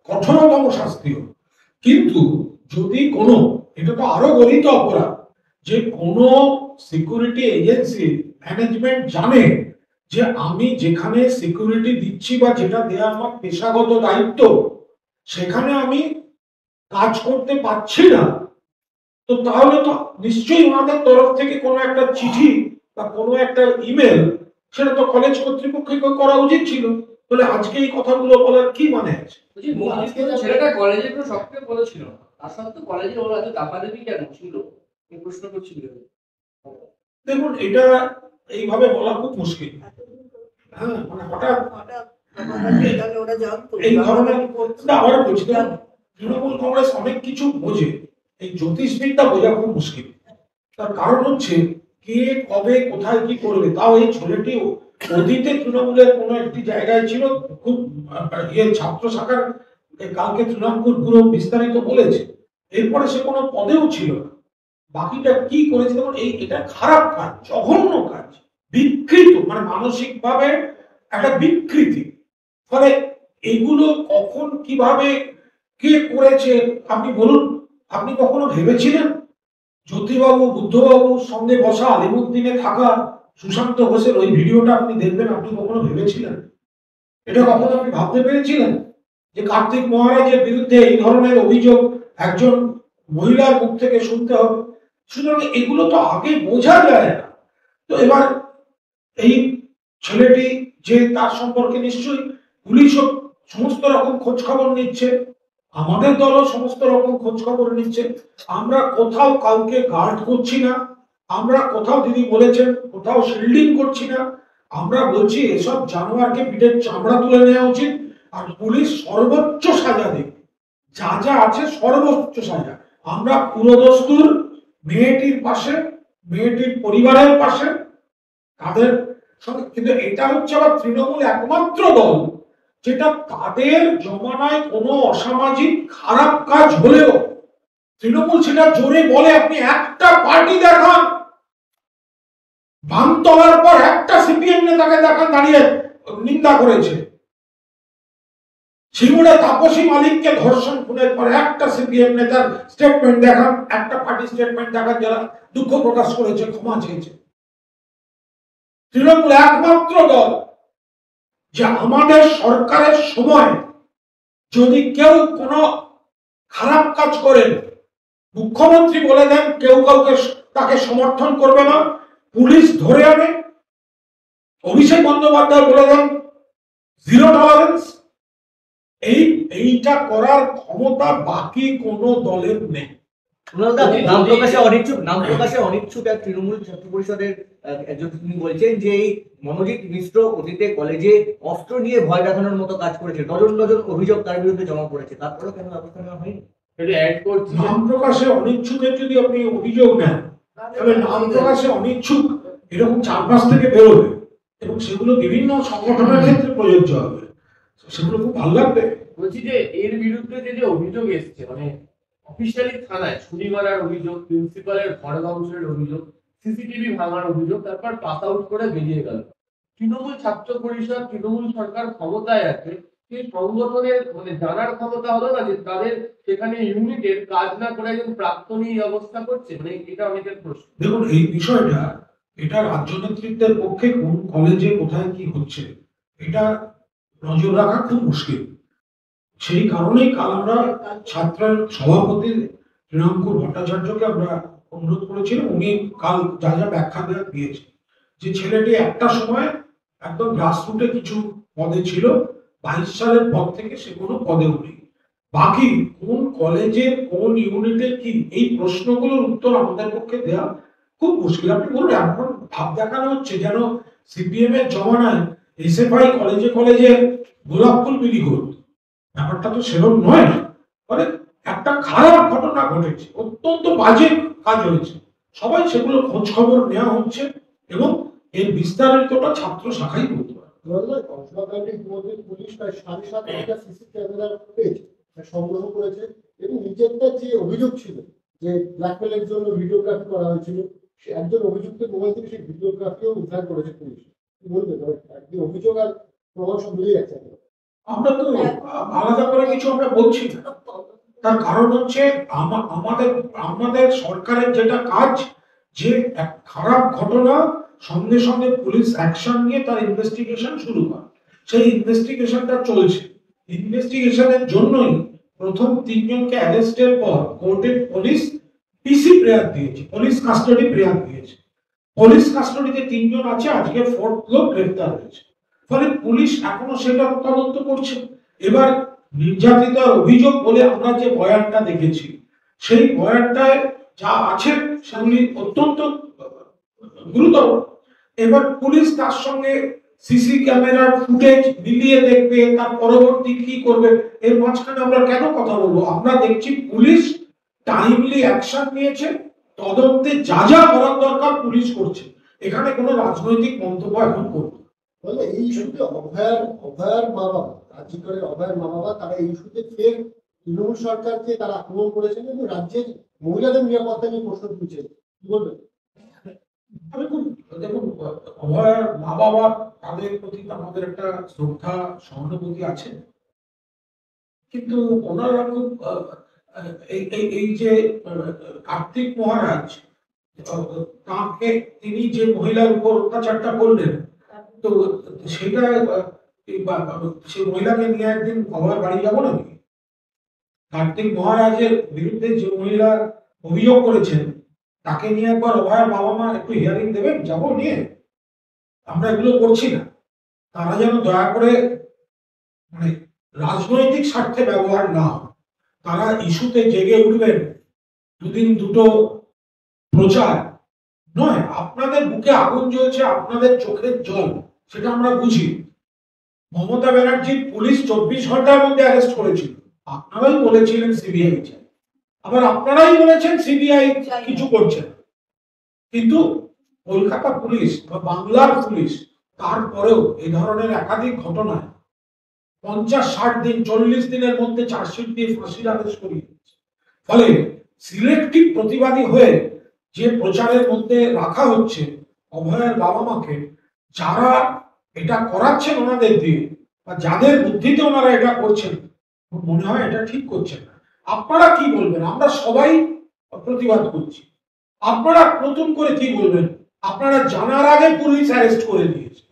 Speaker 2: কঠোরতম শাস্তি হোক। কিন্তু যদি কোনো, এটা তো আরো গলিত অপরাধ, যে কোনো সিকিউরিটি এজেন্সি ম্যানেজমেন্ট জানে যে আমি যেখানে সিকিউরিটি দিচ্ছি বা যেটা দেয়া আমার পেশাগত দায়িত্ব, সেখানে আমি কাজ করতে পারছি না, তো তাহলে তো নিশ্চয়ই ওনাদের তরফ থেকে কোনো একটা চিঠি বা কোনো একটা ইমেল, সেটা তো কলেজ কর্তৃপক্ষকে করা উচিত ছিল। তাহলে আজকে এই কথাগুলো বলার কি মানে আছে?
Speaker 3: ছেলেটা কলেজে কোনো সক্রিয় পদে ছিল না, তার সত্ত্বেও কলেজে ওরা এত দাপাদাপি কেন ছিল, এই প্রশ্ন করছিল।
Speaker 2: দেখুন, এটা এইভাবে বলা খুব মুশকিল। হ্যাঁ, মানে হঠাৎ এই ধরনের আবার বলছি, তৃণমূল কংগ্রেস অনেক কিছু বোঝে, এই জ্যোতিষবিদ্যা বোঝা খুব মুশকিল। তার কারণ হচ্ছে কে কবে কোথায় কি করবে। তাও এই ছেলেটি অতীতে তৃণমূলের কোনো একটি জায়গায় ছিল, খুব ছাত্র শাখার, কালকে তৃণমূল পুরো বিস্তারিত বলেছে, এরপরে সে কোনো পদেও ছিল না। বাকিটা কি করেছে দেখুন, এটা খারাপ কাজ, জঘন্য কাজ, বিকৃত, মানে মানসিক ভাবে একটা বিকৃতি। ফলে এগুলো কখন কিভাবে কে করেছে আপনি বলুন? আপনি কখনো ভেবেছিলেন জ্যোতিবাবু বুদ্ধবাবুর সঙ্গে বসা আলিমুদ্দিনে থাকা সুশান্ত ঘোষের ওই ভিডিওটা আপনি দেখবেন? আপনি কখনো ভেবেছিলেন এটা? কখনো আপনি ভাবতে পেরেছিলেন যে কার্তিক মহারাজের বিরুদ্ধে এই ধরনের অভিযোগ একজন মহিলার মুখ থেকে শুনতে হবে? সুতরাং এগুলো তো আগে বোঝা যায় না। তো এবার এই ছেলেটি যে, তার সম্পর্কে নিশ্চয়ই পুলিশও সমস্ত রকম খোঁজ খবর নিচ্ছে, আমাদের দলও সমস্ত রকম খোঁজ খবর নিচ্ছে। আমরা কোথাও কাউকে গার্ড করছি না, আমরা কোথাও, দিদি বলেছেন, কোথাও শিল্ডিং করছি না। আমরা বলছি এসব জানোয়ারকে পিঠের চামড়া তুলে নেওয়া উচিত, আর পুলিশ সর্বোচ্চ সাজা দেবে, যা যা আছে সর্বোচ্চ সাজা। আমরা পুরোদস্তুর মেয়েটির পাশে, মেয়েটির পরিবারের পাশে, তাদের সঙ্গে। কিন্তু এটা হচ্ছে আবার তৃণমূল একমাত্র দল যেটা তাদের জমানায় কোনো অসামাজিক খারাপ কাজ হলেও তৃণমূল সেটা জোরে বলে। আপনি একটা পার্টি দেখান, বামতলার পর একটা সিপিএম নেতাকে দেখান দাঁড়িয়ে নিন্দা করেছে। সিঙ্গুরে তাপসী মালিককে ধর্ষণ খুনের পর একটা সিপিএম নেতার স্টেটমেন্ট দেখান, একটা পার্টি স্টেটমেন্ট দেখান যারা দুঃখ প্রকাশ করেছে, ক্ষমা চেয়েছে। তৃণমূল একমাত্র দল যে আমাদের সরকারের সময় যদি কেউ কোনো খারাপ কাজ করেন, মুখ্যমন্ত্রী বলে দেন কেউ কাউকে তাকে সমর্থন করবে না, পুলিশ ধরে আনে, অভিষেক বন্দ্যোপাধ্যায় বলে দেন জিরো টলারেন্স। এইটা করার ক্ষমতা বাকি কোন দলের নেই।
Speaker 8: নাম প্রকাশে অনিচ্ছুক এক তৃণমূল ছাত্র পরিষদের একজন তিনি বলছেন যে এই মনোজিৎ মিশ্র অতীতে কলেজে অস্ত্র নিয়ে ভয় দেখানোর মতো কাজ করেছে, ডজন ডজন অভিযোগ তার বিরুদ্ধে জমা পড়েছে, তারপরেও কেন ব্যবস্থা নেওয়া হয়নি?
Speaker 2: নাম প্রকাশে অনিচ্ছুকের যদি আপনি অভিযোগ নেন, তাহলে নাম প্রকাশে অনিচ্ছুক এরকম 4-5 থেকে বেরোবে, এবং সেগুলো বিভিন্ন সংগঠনের ক্ষেত্রে প্রযোজ্য হবে। সেগুলো খুব ভালো লাগবে।
Speaker 3: বলছি যে এর বিরুদ্ধে যে অভিযোগ এসছে, মানে অফিসিয়ালি থানায় ছুরি মারার অভিযোগ, প্রিন্সিপালের ঘর ধ্বংসের অভিযোগ, সিসিটিভি ভাঙার অভিযোগ, তারপর পাস আউট করে বেরিয়ে গেল। তৃণমূল ছাত্র পরিষদ, তৃণমূল সরকার ক্ষমতায় আছে, সেই সংগঠনের মানে জানার ক্ষমতা হলো না যে তাদের সেখানে ইউনিটের কাজ না করে একজন প্রাক্তনী অবস্থা করছে? মানে এটা অনেকের প্রশ্ন।
Speaker 2: দেখুন, এই বিষয়টা, এটা রাজ্য নেতৃত্বের পক্ষে কোন কলেজে কোথায় কি হচ্ছে এটা নজর রাখা খুব মুশকিল। সেই কারণেই কাল আমরা ছাত্রের সভাপতি তৃণাঙ্কুর ভট্টাচার্যকে আমরা অনুরোধ করেছিলাম, উনি কাল যা যা ব্যাখ্যা দিয়েছে, যে ছেলেটি একটা সময় একদম গ্রাসরুটে কিছু পদে ছিল, 22 সালের পর থেকে সে কোনো পদেও নেই। বাকি কোন কলেজে কোন ইউনিটে কি, এই প্রশ্নগুলোর উত্তর আমাদের পক্ষে দেওয়া খুব মুশকিল। আপনি বলুন, এখন ভাব দেখানো হচ্ছে যেন সিপিএম এর জমানায় এসএফআই কলেজে কলেজে গোলাপ ফুল বিলি করত। ব্যাপারটা তো সেরকম নয়। মানে একটা খারাপ ঘটনা ঘটেছে, অত্যন্ত বাজে কাজ হয়েছে, সবাই সেগুলো খোঁজ খবর নেওয়া হচ্ছে, এবং এর বিস্তারিতটা ছাত্র শাখাই করতে পারে।
Speaker 7: পুলিশ প্রায় 7.5 সিসি ক্যামেরার ফুটেজ সংগ্রহ করেছে, এবং নিজেরটা যে অভিযোগ ছিল যে ব্ল্যাকমেলের জন্য ভিডিওগ্রাফি করা হয়েছিল, সে একজন অভিযুক্তের মোবাইল থেকে সেই ভিডিওগ্রাফিও উদ্ধার করেছে পুলিশ। কি বলবেন? একদিন অভিযোগ আর প্রমাণ সব মিলে যাচ্ছে।
Speaker 2: আমরা তো আলাদা করে কিছু আমরা বলছি না, তার কারণ হচ্ছে আমাদের সরকারের যেটা কাজ, যে এক খারাপ ঘটনা সঙ্গে সঙ্গে পুলিশ অ্যাকশন নিয়ে তার ইনভেস্টিগেশন শুরু করে। সেই ইনভেস্টিগেশনটা চলছে। ইনভেস্টিগেশনের জন্যই প্রথম 3 জনকে অ্যারেস্টের পর কোর্টে পুলিশ পিসি প্রেয়ার দিয়েছে, পুলিশ কাস্টাডি প্রেয়ার দিয়েছে। পুলিশ কাস্টাডিতে 3 জন আছে, আজকে 4th লোক গ্রেফতার হয়েছে। ফলে পুলিশ এখনো সেটা তদন্ত করছে। এবার নির্যাতিতার অভিযোগ বলে আমরা যে বয়ানটা দেখেছি, সেই বয়ানটায় যা আছে সেগুলি অত্যন্ত গুরুতর। এবার পুলিশ তার সঙ্গে সিসি ক্যামেরার ফুটেজ মিলিয়ে দেখবে, তার পরবর্তী কি করবে, এর মাঝখানে আমরা কেন কথা বলবো? আমরা দেখছি পুলিশ টাইমলি অ্যাকশন নিয়েছে, তদন্তে যা যা করার দরকার পুলিশ করছে। এখানে কোনো রাজনৈতিক মন্তব্য এখন করবে।
Speaker 7: এই ইস্যুতে অভয়ার মা বাবা, রাজ্যিকরের অভয়ার মা বাবা, তারা এই ইস্যুতে ফের তৃণমূল সরকারকে তারা আক্রমণ করেছেন এবং রাজ্যের মহিলাদের নিরাপত্তা নিয়ে প্রশ্ন তুলছেন, কি বলবেন?
Speaker 2: দেখুন, অভয়ার মা বাবা তাদের প্রতি আমাদের একটা শ্রদ্ধা সহানুভূতি আছে, কিন্তু ওনারা খুব এই যে কার্তিক মহারাজ তাকে তিনি যে মহিলার উপর অত্যাচারটা করলেন, তো সেটা সেই মহিলাকে নিয়ে একদিন অভয়ার বাড়ি যাবো নাকি? কার্তিক মহারাজের বিরুদ্ধে যে মহিলা অভিযোগ করেছেন তাকে নিয়ে একবার অভয়ার বাবা মা একটু হিয়ারিং দেবেন, যাবো নিয়ে? আমরা এগুলো করছি না। তারা যেন দয়া করে মানে রাজনৈতিক স্বার্থে ব্যবহার না হয়। তারা ইস্যুতে জেগে উঠবেন, দুদিন দুটো প্রচার নয়। আপনাদের বুকে আগুন জ্বলছে, আপনাদের চোখের জল, সেটা আমরা বুঝি। মমতা ব্যানার্জির পুলিশ 24 ঘন্টার মধ্যে অ্যারেস্ট করেছিল, আপনারাই বলেছিলেন সিবিআই চাই, আবার আপনারাই বলেছেন সিবিআই কিছু করছে না। কিন্তু কলকাতা পুলিশ বা বাংলার পুলিশ তারপরেও এই ধরনের একাধিক ঘটনায় 50-60 দিন 40 দিনের মধ্যে চার্জশিট দিয়ে ফাঁসির আদেশ করিয়ে দিচ্ছে। ফলে সিলেক্টিভ প্রতিবাদী হয়ে যে প্রচারের মধ্যে রাখা হচ্ছে অভয়ের বাবা মাকে, যারা এটা করাচ্ছেন ওনাদের দিয়ে বা যাদের বুদ্ধিতে ওনারা এটা করছেন, মনে হয় এটা ঠিক করছেন না। আপনারা কি বলবেন? আমরা সবাই প্রতিবাদ করছি, আপনারা নতুন করে কি বলবেন? আপনারা জানার আগে পুলিশ অ্যারেস্ট করে দিয়েছে।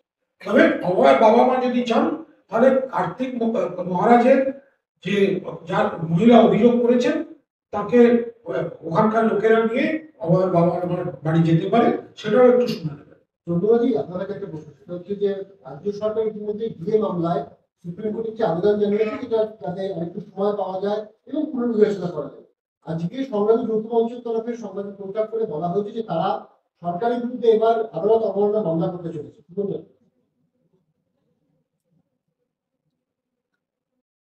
Speaker 2: তবে অভয়ের বাবা মা যদি চান, তাহলে কার্তিক মহারাজের যে যার মহিলা অভিযোগ করেছেন তাকে ওখানকার লোকেরা নিয়ে অভয়ের বাবা বাড়ি যেতে পারে, সেটাও একটু শুনে নেবেন।
Speaker 7: চন্দ্রবাবু, আপনার কাছে একটা প্রশ্ন, সেটা হচ্ছে যে রাজ্য সরকার ইতিমধ্যে ডিএ মামলায় সুপ্রিম কোর্টে একটি আবেদন জানিয়েছে যেটা যাতে আরেকটু সময় পাওয়া যায় এবং পুনর্বিবেচনা করা যায়। আজকে সংগ্রামী যৌথ মঞ্চের তরফে সংবাদ প্রচার করে বলা হয়েছে যে তারা সরকারের বিরুদ্ধে এবার আদালত অবমাননা মামলা করতে চলেছে, কি বলবেন?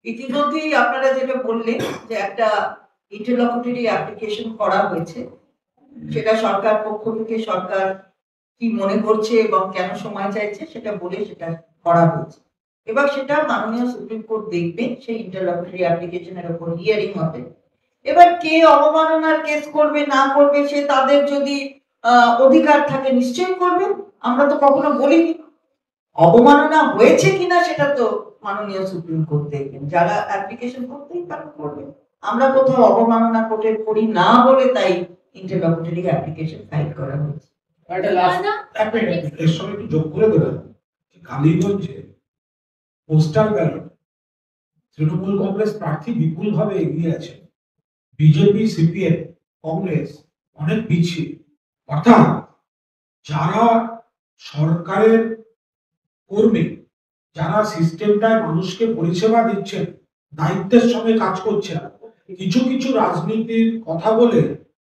Speaker 6: ইতিমধ্যেই আপনারা যেটা বললেন যে একটা ইন্টারলকুটরি অ্যাপ্লিকেশন করা হয়েছে, সেটা সরকার পক্ষ থেকে সরকার কি মনে করছে এবং কেন সময় চাইছে সেটা বলে সেটা করা হয়েছে। এবার সেটা মাননীয় সুপ্রিম কোর্ট দেখবেন, সেই ইন্টারলকুটরি অ্যাপ্লিকেশনের উপর হিয়ারিং হবে। এবার কে অবমাননার কেস করবে না করবে, সে তাদের যদি অধিকার থাকে নিশ্চয়ই করবে। আমরা তো কখনো বলিনি। অবমাননা হয়েছে কিনা সেটা তো মাননীয় সুপ্রিম কোর্ট দেখবেন, যারা অ্যাপ্লিকেশন করতেই তারা করবেন। আমরা কোথাও অবমাননা কোর্টের করি না বলে তাই ইন্টারলকুটরি অ্যাপ্লিকেশন ফাইল করা হয়েছে।
Speaker 2: এর সঙ্গে একটু যোগ করে দেবেন, কালীগঞ্জে পোস্টাল ব্যালট তৃণমূল কংগ্রেস প্রার্থী বিপুল ভাবে এগিয়ে আছে, বিজেপি সিপিএম কংগ্রেস অনেক পিছিয়ে। অর্থাৎ যারা সরকারের কর্মী, যারা সিস্টেমটায় মানুষকে পরিষেবা দিচ্ছেন, দায়িত্বের সঙ্গে কাজ করছেন, কিছু কিছু রাজনীতির কথা বলে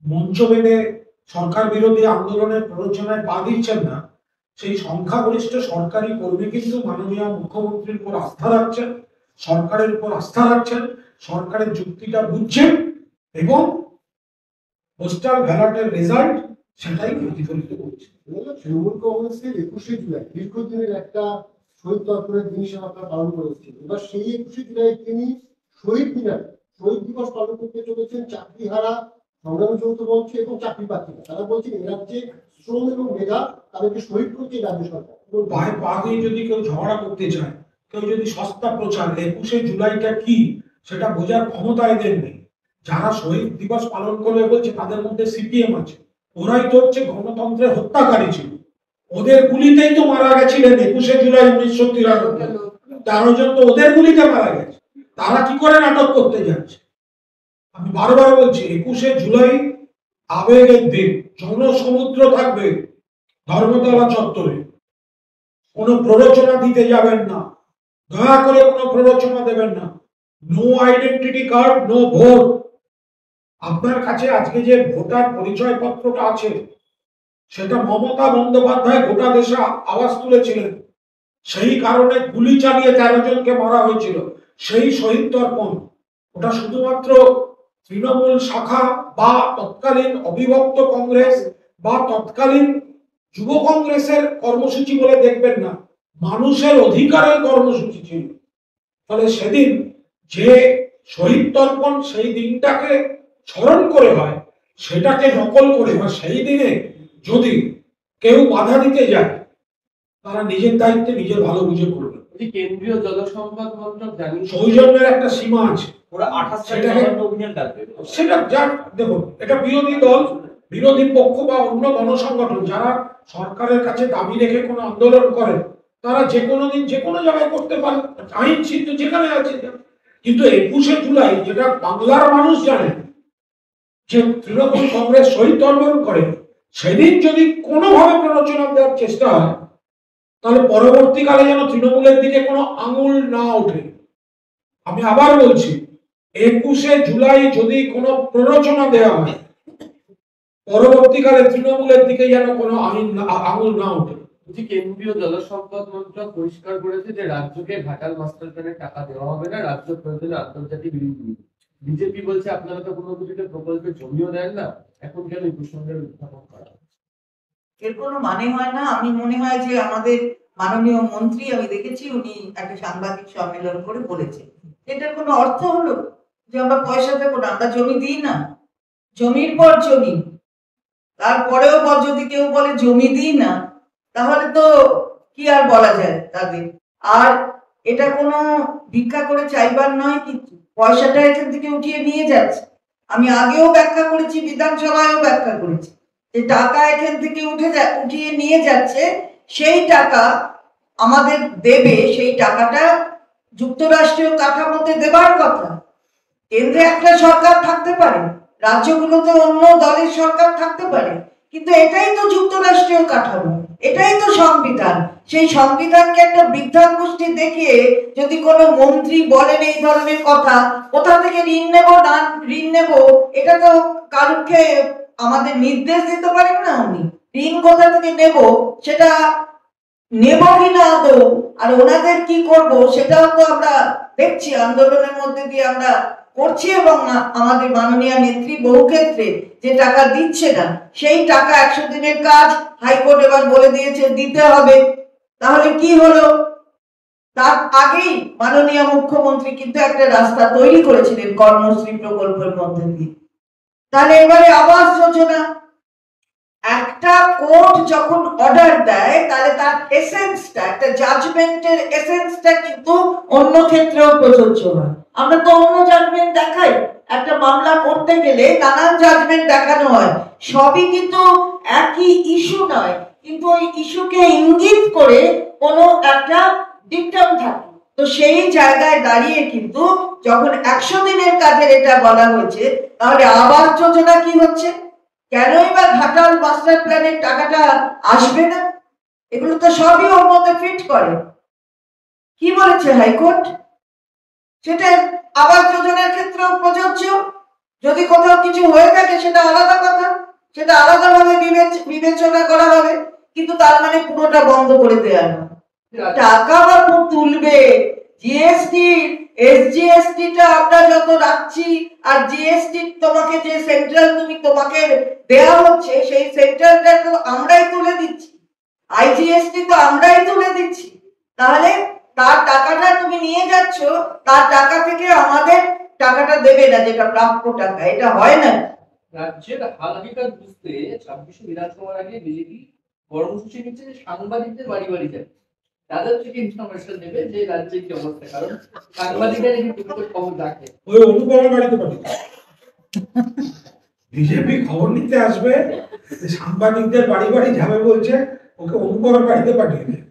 Speaker 2: মঞ্চ বেঁধে সরকার বিরোধী আন্দোলনের প্ররোচনায় পা দিচ্ছেন না, সেই সংখ্যাগরিষ্ঠ সরকারি কর্মী কিন্তু মাননীয় মুখ্যমন্ত্রীর উপর আস্থা রাখছেন, সরকারের উপর আস্থা রাখছেন, সরকারের যুক্তিটা বুঝছেন এবং পোস্টাল ব্যালটের রেজাল্ট সেটাই প্রতিফলিত করছে।
Speaker 7: তৃণমূল কংগ্রেসের 21শে জুলাই দীর্ঘদিনের একটা শহীদ তর্পণের দিন হিসেবে আপনারা পালন করেছেন। এবার সেই 21শে জুলাই তিনি শহীদ দিবস পালন করতে চলেছেন চাকরিহারা সংগ্রামী যৌথ মঞ্চ এবং চাকরি প্রার্থীরা। তারা বলছেন এ রাজ্যে শ্রম এবং মেধা তাদেরকে শহীদ করছে রাজ্য সরকার।
Speaker 2: পায়ে পা দিয়ে যদি কেউ ঝগড়া করতে চায়, কেউ যদি সস্তা প্রচার 21শে জুলাইটা কি সেটা বোঝার ক্ষমতা এদের নেই। যারা শহীদ দিবস পালন করবে বলছে তাদের মধ্যে সিপিএম আছে, ওরাই তো হচ্ছে গণতন্ত্রের হত্যাকারী ছিল। ওদের গুলিতেই তো মারা গেছিলেন 21শে জুলাই 1993, 13 জন তো ওদের গুলিতে মারা গেছে। তারা কি করে নাটক করতে যাচ্ছে? আমি বারবার বলছি 21শে জুলাই আবেগের দিন, জনসমুদ্র থাকবে ধর্মতলা চত্বরে, কোনো প্ররোচনা দিতে যাবেন না, দয়া করে কোনো প্ররোচনা দেবেন না। No identity card, no vote. আপনার কাছে আজকে যে ভোটার পরিচয় পত্রটা আছে সেটা মমতা বন্দ্যোপাধ্যায় গোটা দেশে আওয়াজ তুলেছিলেন, সেই কারণে গুলি চালিয়ে 13 জনকে মারা হয়েছিল। সেই শহীদ তর্পণ ওটা শুধুমাত্র তৃণমূল শাখা বা তৎকালীন অবিভক্ত কংগ্রেস বা তৎকালীন যুব কংগ্রেসের কর্মসূচি বলে দেখবেন না, মানুষের অধিকারের কর্মসূচি ছিল। ফলে সেদিন যে শহীদ তর্পণ সেই দিনটাকে স্মরণ করে হয়, সেটাকে নকল করে বা সেই দিনে যদি কেউ বাধা দিতে যায় তারা নিজের দায়িত্বে নিজের ভালো বুঝে করবে।
Speaker 3: কেন্দ্রীয় জলসম্পদ মন্ত্রক জানি
Speaker 2: সৌজন্যের একটা সীমা আছে,
Speaker 5: ওরা 28 অভিযান ডাকবে।
Speaker 2: সেটা যার দেখুন, এটা বিরোধী দল, বিরোধী পক্ষ বা অন্য গণসংগঠন যারা সরকারের কাছে দাবি রেখে কোনো আন্দোলন করে তারা যে কোনো দিন যে কোনো জায়গায় করতে পারে, আইন সিদ্ধ যেখানে আছে। কিন্তু 21শে জুলাই যেটা বাংলার মানুষ জানে যে তৃণমূল কংগ্রেস শহীদ তর্পণ করে, সেদিন যদি কোনোভাবে প্ররোচনা দেওয়ার চেষ্টা হয় তাহলে পরবর্তীকালে যেন তৃণমূলের দিকে কোনো আঙুল না ওঠে। আমি আবার বলছি, 21শে জুলাই যদি কোনো প্ররোচনা দেওয়া হয় পরবর্তীকালে তৃণমূলের দিকে যেন কোনো আঙুল না ওঠে।
Speaker 3: কেন্দ্রীয় জলসম্পদ মন্ত্রক পরিষ্কার করেছে যে রাজ্যকে ঘাটাল মাস্টার প্ল্যানের টাকা দেওয়া হবে না, রাজ্য প্রয়োজনে আন্তর্জাতিক ঋণ নিবে। বিজেপি বলছে আপনারা তো কোনো কিছুতে প্রকল্পে জমিও দেন না, এখন কেন এই প্রসঙ্গের উত্থাপন করা?
Speaker 6: এর কোনো মানে হয় না। আমি মনে হয় যে আমাদের মাননীয় মন্ত্রী, আমি দেখেছি উনি একটা সাংবাদিক সম্মেলন করে বলেছেন, এটার কোনো অর্থ হলো যে আমরা পয়সা দেবো না, আমরা জমি দিই না, জমির পর জমি, তারপরেও যদি কেউ বলে জমি দিই না, তাহলে তো কি আর বলা যায় তাদের। আর এটা কোনো ভিক্ষা করে চাইবার নয়, কিন্তু পয়সাটা এখান থেকে উঠিয়ে নিয়ে যাচ্ছে। আমি আগেও ব্যাখ্যা করেছি, বিধানসভায়ও ব্যাখ্যা করেছি যে টাকা এখান থেকে উঠিয়ে নিয়ে যাচ্ছে, সেই টাকা আমাদের দেবে, সেই টাকাটা যুক্তরাষ্ট্রীয় কাঠামোতে দেবার কথা। কেন্দ্রে একটা সরকার থাকতে পারে, রাজ্যগুলোতে অন্য দলের সরকার থাকতে পারে, কিন্তু এটাই তো যুক্তরাষ্ট্রীয় কাঠামো, এটাই তো সংবিধান। সেই সংবিধানকে একটা বৃদ্ধা গোষ্ঠী দেখিয়ে যদি কোনো মন্ত্রী বলেন এই ধরনের কথা, কোথা থেকে ঋণ নেব না ঋণ নেব, এটা তো কারুকে আমাদের নির্দেশ দিতে পারেন না উনি। ঋণ কোথা থেকে নেব, সেটা নেব কিনা আদৌ, আর ওনাদের কি করব সেটাও তো আমরা দেখছি আন্দোলনের মধ্যে দিয়ে আমরা করছি। এবং আমাদের মাননীয় নেত্রী বহু ক্ষেত্রে যে টাকা দিচ্ছে না, সেই টাকা 100 দিনের কাজ হাইকোর্ট এবার বলে দিয়েছে দিতে হবে। তাহলে কি হলো? তার আগেই মাননীয় মুখ্যমন্ত্রী কিন্তু একটা রাস্তা তৈরি করেছিলেন কর্মশ্রী প্রকল্পের মধ্যে দিয়ে। তাহলে এবারে আবাস যোজনা, একটা কোর্ট যখন অর্ডার দেয় তাহলে তার এসেন্সটা, একটা জাজমেন্টের এসেন্সটা কিন্তু অন্য ক্ষেত্রেও প্রযোজ্য হয়। আমরা তো অন্য জাজমেন্ট দেখাই, একটা মামলা করতে গেলে নানান জাজমেন্ট দেখানো হয়, সবই কিন্তু একই ইস্যু নয়, কিন্তু ওই ইস্যুকে ইঙ্গিত করে কোনো একটা ডিকটাম থাকে। তো সেই জায়গায় দাঁড়িয়ে কিন্তু যখন 100 দিনের কাজের এটা বলা হয়েছে, তাহলে আবাস যোজনা কি হচ্ছে? কেনই বা ঘাটাল মাস্টার প্ল্যানের টাকাটা আসবে না? এগুলো তো সবই ওর মধ্যে ফিট করে। কি বলেছে হাইকোর্ট? সেটা আবাস যোজনার ক্ষেত্রেও প্রযোজ্য। যদি কোথাও কিছু হয়ে থাকে সেটা আলাদা কথা, সেটা আলাদাভাবে বিবেচনা করা হবে, কিন্তু তার মানে পুরোটা বন্ধ করে দেওয়া না। টাকা বা তুলবে, জিএসটি এসজিএসটিটা আমরা যত রাখছি, আর জিএসটি তোমাকে যে সেন্ট্রাল তোমাকে দেওয়া হচ্ছে সেই সেন্ট্রালটা তো আমরাই তুলে দিচ্ছি, আইজিএসটি তো আমরাই তুলে দিচ্ছি। তাহলে তার টাকাটা তুমি নিয়ে যাচ্ছ, তার টাকা থেকে আমাদের টাকাটা দেবে না, যেটা প্রাপ্য টাকা। এটা হয় না।
Speaker 3: রাজ্যের হাল হকিকত বুঝতে 26শে বিধানসভার আগে বিজেপি কর্মসূচি নিচ্ছে যে সাংবাদিকদের বাড়ি বাড়ি যাবে, তাদের থেকে ইনফরমেশন নেবে যে রাজ্যের কি অবস্থা, কারণ সাংবাদিকরা কিন্তু খবর রাখে।
Speaker 2: ওই অনুপমের বাড়িতে পাঠিয়ে বিজেপি খবর নিতে আসবে, সাংবাদিকদের বাড়ি বাড়ি যাবে বলছে, ওকে অনুপমের বাড়িতে পাঠিয়ে দেবে।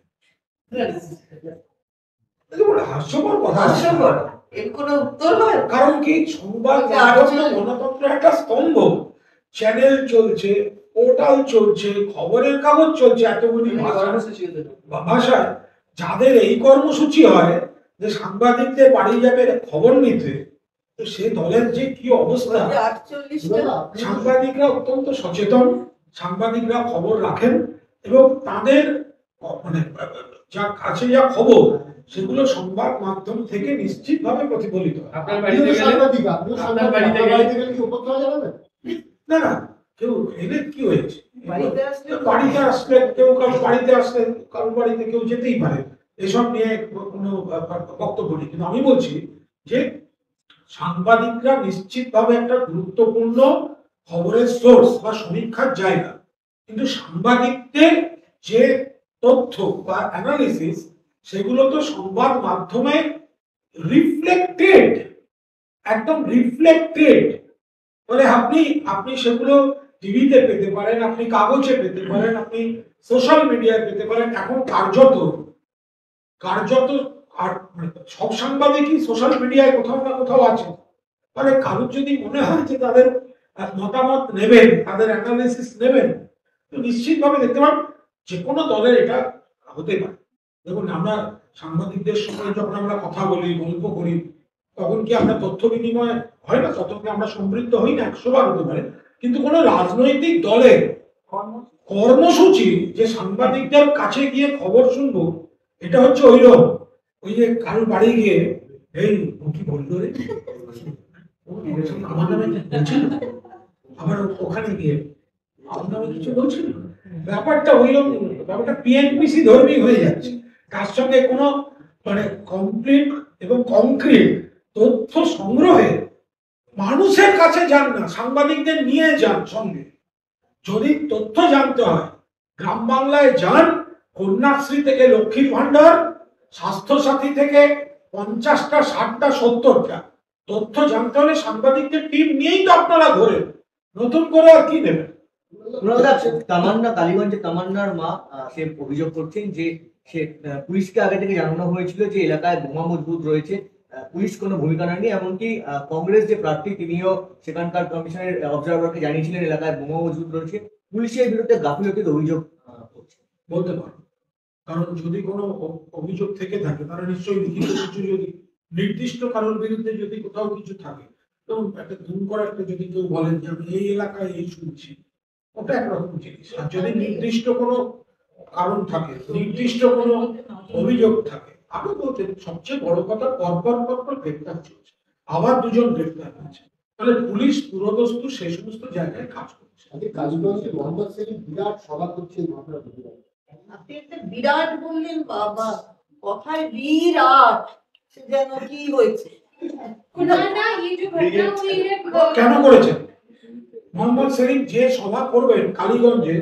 Speaker 2: হাস্যকর কথা,
Speaker 6: হাস্যকর, এর কোনো উত্তর হয়?
Speaker 2: কারণ কি, সংবাদ মাধ্যম গণতন্ত্রের একটা স্তম্ভ। চ্যানেল চলছে, পোর্টাল চলছে, খবরের কাগজ চলছে, এতগুলি ভাষায়। যাদের এই কর্মসূচি হয় যে সাংবাদিকদের বাড়ি যাবে খবর নিতে, তো সে দলের যে কি অবস্থা। সাংবাদিকরা অত্যন্ত সচেতন, সাংবাদিকরা খবর রাখেন এবং তাদের মানে যা কাছে যা খবর সেগুলো সংবাদ মাধ্যম থেকে নিশ্চিতভাবে প্রতিফলিত হয়।
Speaker 3: আপনার বাড়িতে
Speaker 2: না না, কেউ এলে কি হয়েছে, বাড়িতে আসলে কেউ কারোর বাড়িতে আসলে কারোর বাড়িতে কেউ যেতেই পারে, এসব নিয়ে কোনো বক্তব্য নেই। কিন্তু আমি বলছি যে সাংবাদিকরা নিশ্চিতভাবে একটা গুরুত্বপূর্ণ খবরের সোর্স বা সমীক্ষার জায়গা, কিন্তু সাংবাদিকদের যে তথ্য বা অ্যানালিসিস সেগুলো তো সংবাদ মাধ্যমে রিফ্লেক্টেড, একদম রিফ্লেক্টেড। মানে আপনি সেগুলো টিভিতে পেতে পারেন, আপনি কাগজে পেতে পারেন, আপনি সোশ্যাল মিডিয়ায় পেতে পারেন। এখন কার্যত আর সব সাংবাদিকই সোশ্যাল মিডিয়ায় কোথাও না কোথাও আছে। মানে কারোর যদি মনে হয় যে তাদের মতামত নেবেন, তাদের অ্যানালিসিস নেবেন, তো নিশ্চিতভাবে দেখতে পান যে কোনো দলের এটা হতে পারে। দেখুন, আমরা সাংবাদিকদের সঙ্গে যখন আমরা কথা বলি, গল্প করি, তখন কি আমরা তথ্য বিনিময় হয় না? তখন কি আমরা সমৃদ্ধ হই না? 100 বার হতে পারে। কিন্তু কোনো রাজনৈতিক দলের কর্মসূচি যে সাংবাদিকদের কাছে গিয়ে খবর শুনবো, এটা হচ্ছে ওই যে কারোর বাড়ি গিয়ে এই কি বললো রে, আমার নামে বলছিল, আবার ওখানে গিয়ে আমার নামে কিছু বলছিল। ব্যাপারটা ব্যাপারটা পিএনপিসি ধর্মী হয়ে যাচ্ছে। তার সঙ্গে কোনো মানে কমপ্লিট এবং কংক্রিট তথ্য সংগ্রহে মানুষের কাছে যান না, সাংবাদিকদের নিয়ে যান সঙ্গে। যদি তথ্য জানতে হয়, গ্রাম বাংলায় যান, কন্যাশ্রী থেকে লক্ষ্মীর ভান্ডার, স্বাস্থ্য সাথী থেকে 50টা 60টা 70টা তথ্য জানতে হলে সাংবাদিকদের টিম নিয়েই তো আপনারা ধরেন, নতুন করে আর কি নেবেন?
Speaker 8: তামান্না, কালীগঞ্জে তামান্নার মা সে অভিযোগ করছেন যে সে পুলিশকে আগে থেকে জানানো হয়েছিল যে এলাকায় বোমা মজবুত রয়েছে, পুলিশ কোনো ভূমিকা নেয়নি। এমনকি কংগ্রেস যে প্রার্থী তিনিও সেখানকার কমিশনের অবজারভারকে জানিয়েছিলেন এলাকায় বোমা মজবুত রয়েছে। পুলিশের বিরুদ্ধে গাফিলতির অভিযোগ করছে।
Speaker 2: বলতে পারো, কারণ যদি কোনো অভিযোগ থেকে থাকে তারা নিশ্চয়ই লিখিত কিছু, যদি নির্দিষ্ট কারোর বিরুদ্ধে যদি কোথাও কিছু থাকে, যেমন একটা ধুম করে একটা যদি কেউ বলেন যে আমি এই এলাকায় এই শুনছি, ওটা একরকম জিনিস। আর যদি নির্দিষ্ট কোনো কারণ থাকে, নির্দিষ্ট কোনো অভিযোগ থাকে, আমি বলতে সবচেয়ে বড় কথা পরপর গ্রেপ্তার চলছে, আবার 2জন গ্রেপ্তার হয়েছে। তাহলে পুলিশ পুরোদস্তু সেই সমস্ত জায়গায় কাজ করছে।
Speaker 7: কালীগঞ্জে মোহাম্মদ সেলিম বিরাট সভা করছে এই ঘটনা।
Speaker 6: আপনি একটা বিরাট বললেন, বাবা কথায় বিরাট, সে যেন কি হয়েছে।
Speaker 2: কেন করেছেন? মোহাম্মদ সেলিম যে সভা করবেন কালীগঞ্জে,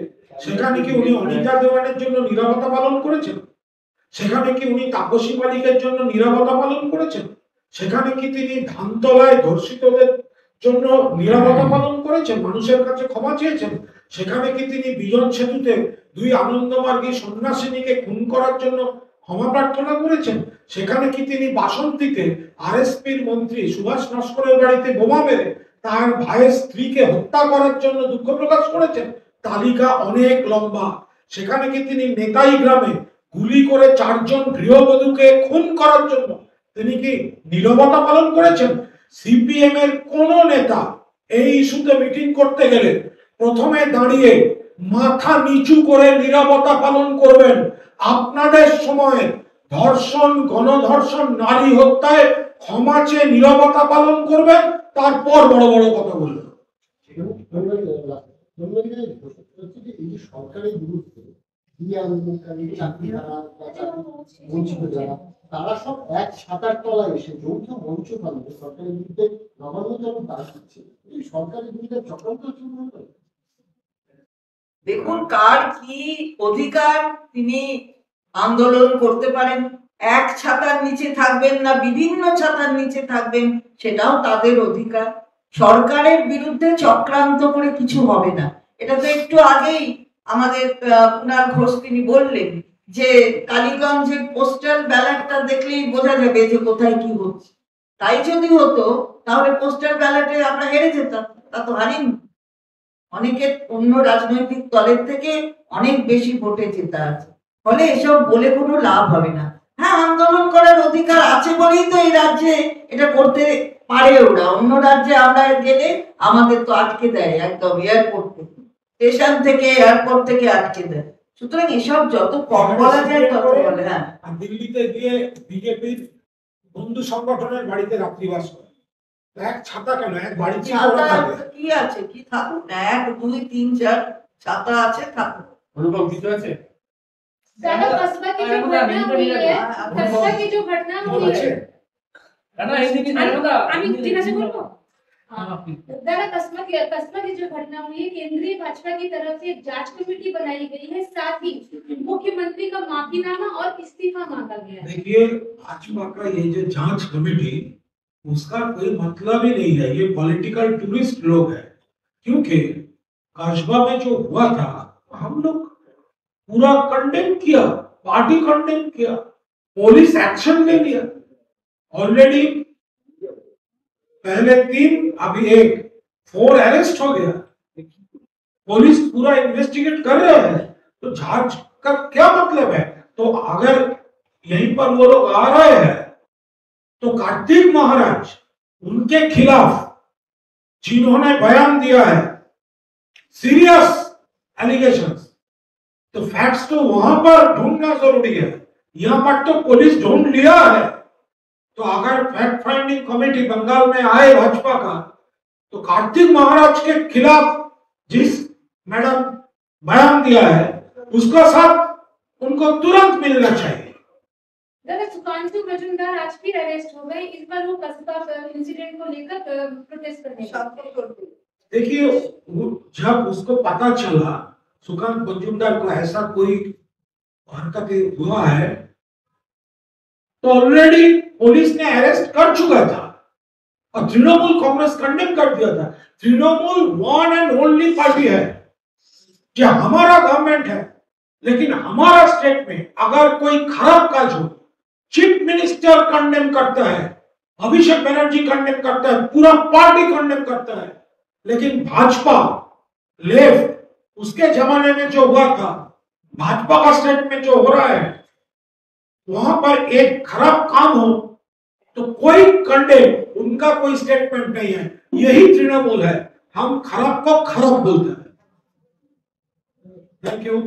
Speaker 2: সেখানে কি উনি অনিতা দেওয়ানের জন্য নীরবতা পালন করেছেন? সেখানে কি উনি তাপসী মালিকের জন্য নীরবতা পালন করেছেন? সেখানে কি তিনি ধানতলায় ধর্ষিতদের জন্য নীরবতা পালন করেছেন, মানুষের কাছে ক্ষমা চেয়েছেন? সেখানে কি তিনি বিজন সেতুতে 2 আনন্দমার্গী সন্ন্যাসিনীকে খুন করার জন্য ক্ষমা প্রার্থনা করেছেন? সেখানে কি তিনি বাসন্তীতে আরএসপির মন্ত্রী সুভাষ নস্করের বাড়িতে বোমা মেরে তার ভাইয়ের স্ত্রীকে হত্যা করার জন্য দুঃখ প্রকাশ করেছেন? তালিকা অনেক লম্বা। সেখানে কি তিনি নেতাই গ্রামে গুলি করে 4 জন গৃহবধূকে খুন করার জন্য তিনি কি নীরবতা পালন করেছেন? সিপিএম এর কোন নেতা এই ইস্যুতে মিটিং করতে গেলে প্রথমে দাঁড়িয়ে মাথা নিচু করে নীরবতা পালন করবেন? আপনাদের সময়ে ধর্ষণ, গণধর্ষণ, নারী হত্যায় ক্ষমা চেয়ে নীরবতা পালন করবেন, তারপর বড় বড় কথা বলবেন।
Speaker 7: এই সরকারের বিরুদ্ধে বঞ্চিত যারা, তারা সব এক ছাতার তলায় এসে যৌথ মঞ্চ বানিয়ে সরকারের বিরুদ্ধে নবান্নতম দাস দিচ্ছে। এই সরকারের বিরুদ্ধে চক্রান্ত চলবে।
Speaker 6: দেখুন, কার কি অধিকার তিনি আন্দোলন করতে পারেন। এক ছাতার নিচে থাকবেন না বিভিন্ন ছাতার নিচে থাকবেন, সেটাও তাদের অধিকার। সরকারের বিরুদ্ধে চক্রান্ত করে কিছু হবে না। এটা তো একটু আগেই আমাদের কুণাল ঘোষ তিনি বললেন যে কালীগঞ্জের পোস্টাল ব্যালটটা দেখলেই বোঝা যাবে যে কোথায় কি হচ্ছে। তাই যদি হতো তাহলে পোস্টাল ব্যালটে আমরা হেরে যেতাম, তা তো হারিনি। অনেকের অন্য রাজনৈতিক দলের থেকে অনেক বেশি ভোটে জেতা আছে। ফলে এসব বলে কোনো লাভ হবে না। হ্যাঁ, আন্দোলন করার অধিকার আছে বলেই তো এই রাজ্যে এটা করতে পারে ওরা। অন্য রাজ্যে আমরা গেলে আমাদের তো আটকে দেয়, একদম এয়ারপোর্ট থেকে, স্টেশন থেকে, এয়ারপোর্ট থেকে আটকে দেয়। সুতরাং এসব যত কম বলা যায় তত বলে। হ্যাঁ,
Speaker 2: দিল্লিতে গিয়ে বিজেপির বন্ধু সংগঠনের বাড়িতে রাত্রিবাস করে। এক ছাতা কেন, এক বাড়ি
Speaker 6: কি আছে, কি থাকুক না, 1 2 3 4 ছাতা আছে, থাকুক।
Speaker 3: অনুভব কিছু আছে?
Speaker 9: कस्बा की जो घटना हुई है আমি জিজ্ঞাসা করবো दादा कस्बा की जो घटना हुई है, केंद्रीय भाजपा की तरफ से एक जांच कमेटी बनाई गई है, साथ ही मुख्यमंत्री का माफीनामा और इस्तीफा मांगा गया है।
Speaker 2: देखिए, भाजपा का ये जो जांच कमेटी, उसका कोई मतलब ही नहीं है। ये पॉलिटिकल टूरिस्ट लोग हैं, क्योंकि कस्बा में जो हुआ था हम लोग पूरा कंडेम किया, पार्टी कंडेम किया, पुलिस एक्शन ले लिया। ऑलरेडी पहले 3, अभी 1, 4 अरेस्ट हो गया। पुलिस पूरा इन्वेस्टिगेट कर रहे हैं, तो जांच का क्या मतलब है? तो अगर यहीं पर वो लोग आ रहे हैं तो कार्तिक महाराज उनके खिलाफ जिन्होंने बयान दिया है, सीरियस एलिगेशंस, तो फैक्ट्स तो वहां पर ढूंढना जरूरी है। यहां पर तो पुलिस ढूंढ लिया है। तो अगर फैक्ट फाइंडिंग कमेटी बंगाल में आए भाजपा का, तो कार्तिक महाराज के खिलाफ जिस मैडम बयान दिया है उसका साथ उनको तुरंत मिलना चाहिए।
Speaker 9: दादा सुकांशु मजूमदार आज फिर अरेस्ट हो गए, इस बार वो कस्बा इंसिडेंट को लेकर प्रोटेस्ट करने गए।
Speaker 2: देखिए, जब उसको पता चला सुकांत मजूमदार को ऐसा कोई हरकत हुआ है, तो ऑलरेडी पुलिस ने अरेस्ट कर चुका था और तृणमूल कांग्रेस कंडेम कर दिया था। Trinamool one and only party है कि हमारा गवर्नमेंट है, लेकिन हमारा स्टेट में अगर कोई खराब काज हो, चीफ मिनिस्टर कंडेम करता है, अभिषेक बनर्जी कंडेम करता है, पूरा पार्टी कंडेम करता है। लेकिन भाजपा लेफ्ट, उसके जमाने में जो हुआ था, भाजपा का स्टेट में जो हो रहा है, वहां पर एक खराब काम हो तो कोई कंडेम, उनका कोई स्टेटमेंट नहीं है। यही तृणमूल है, हम खराब को खराब बोलते हैं। Thank you.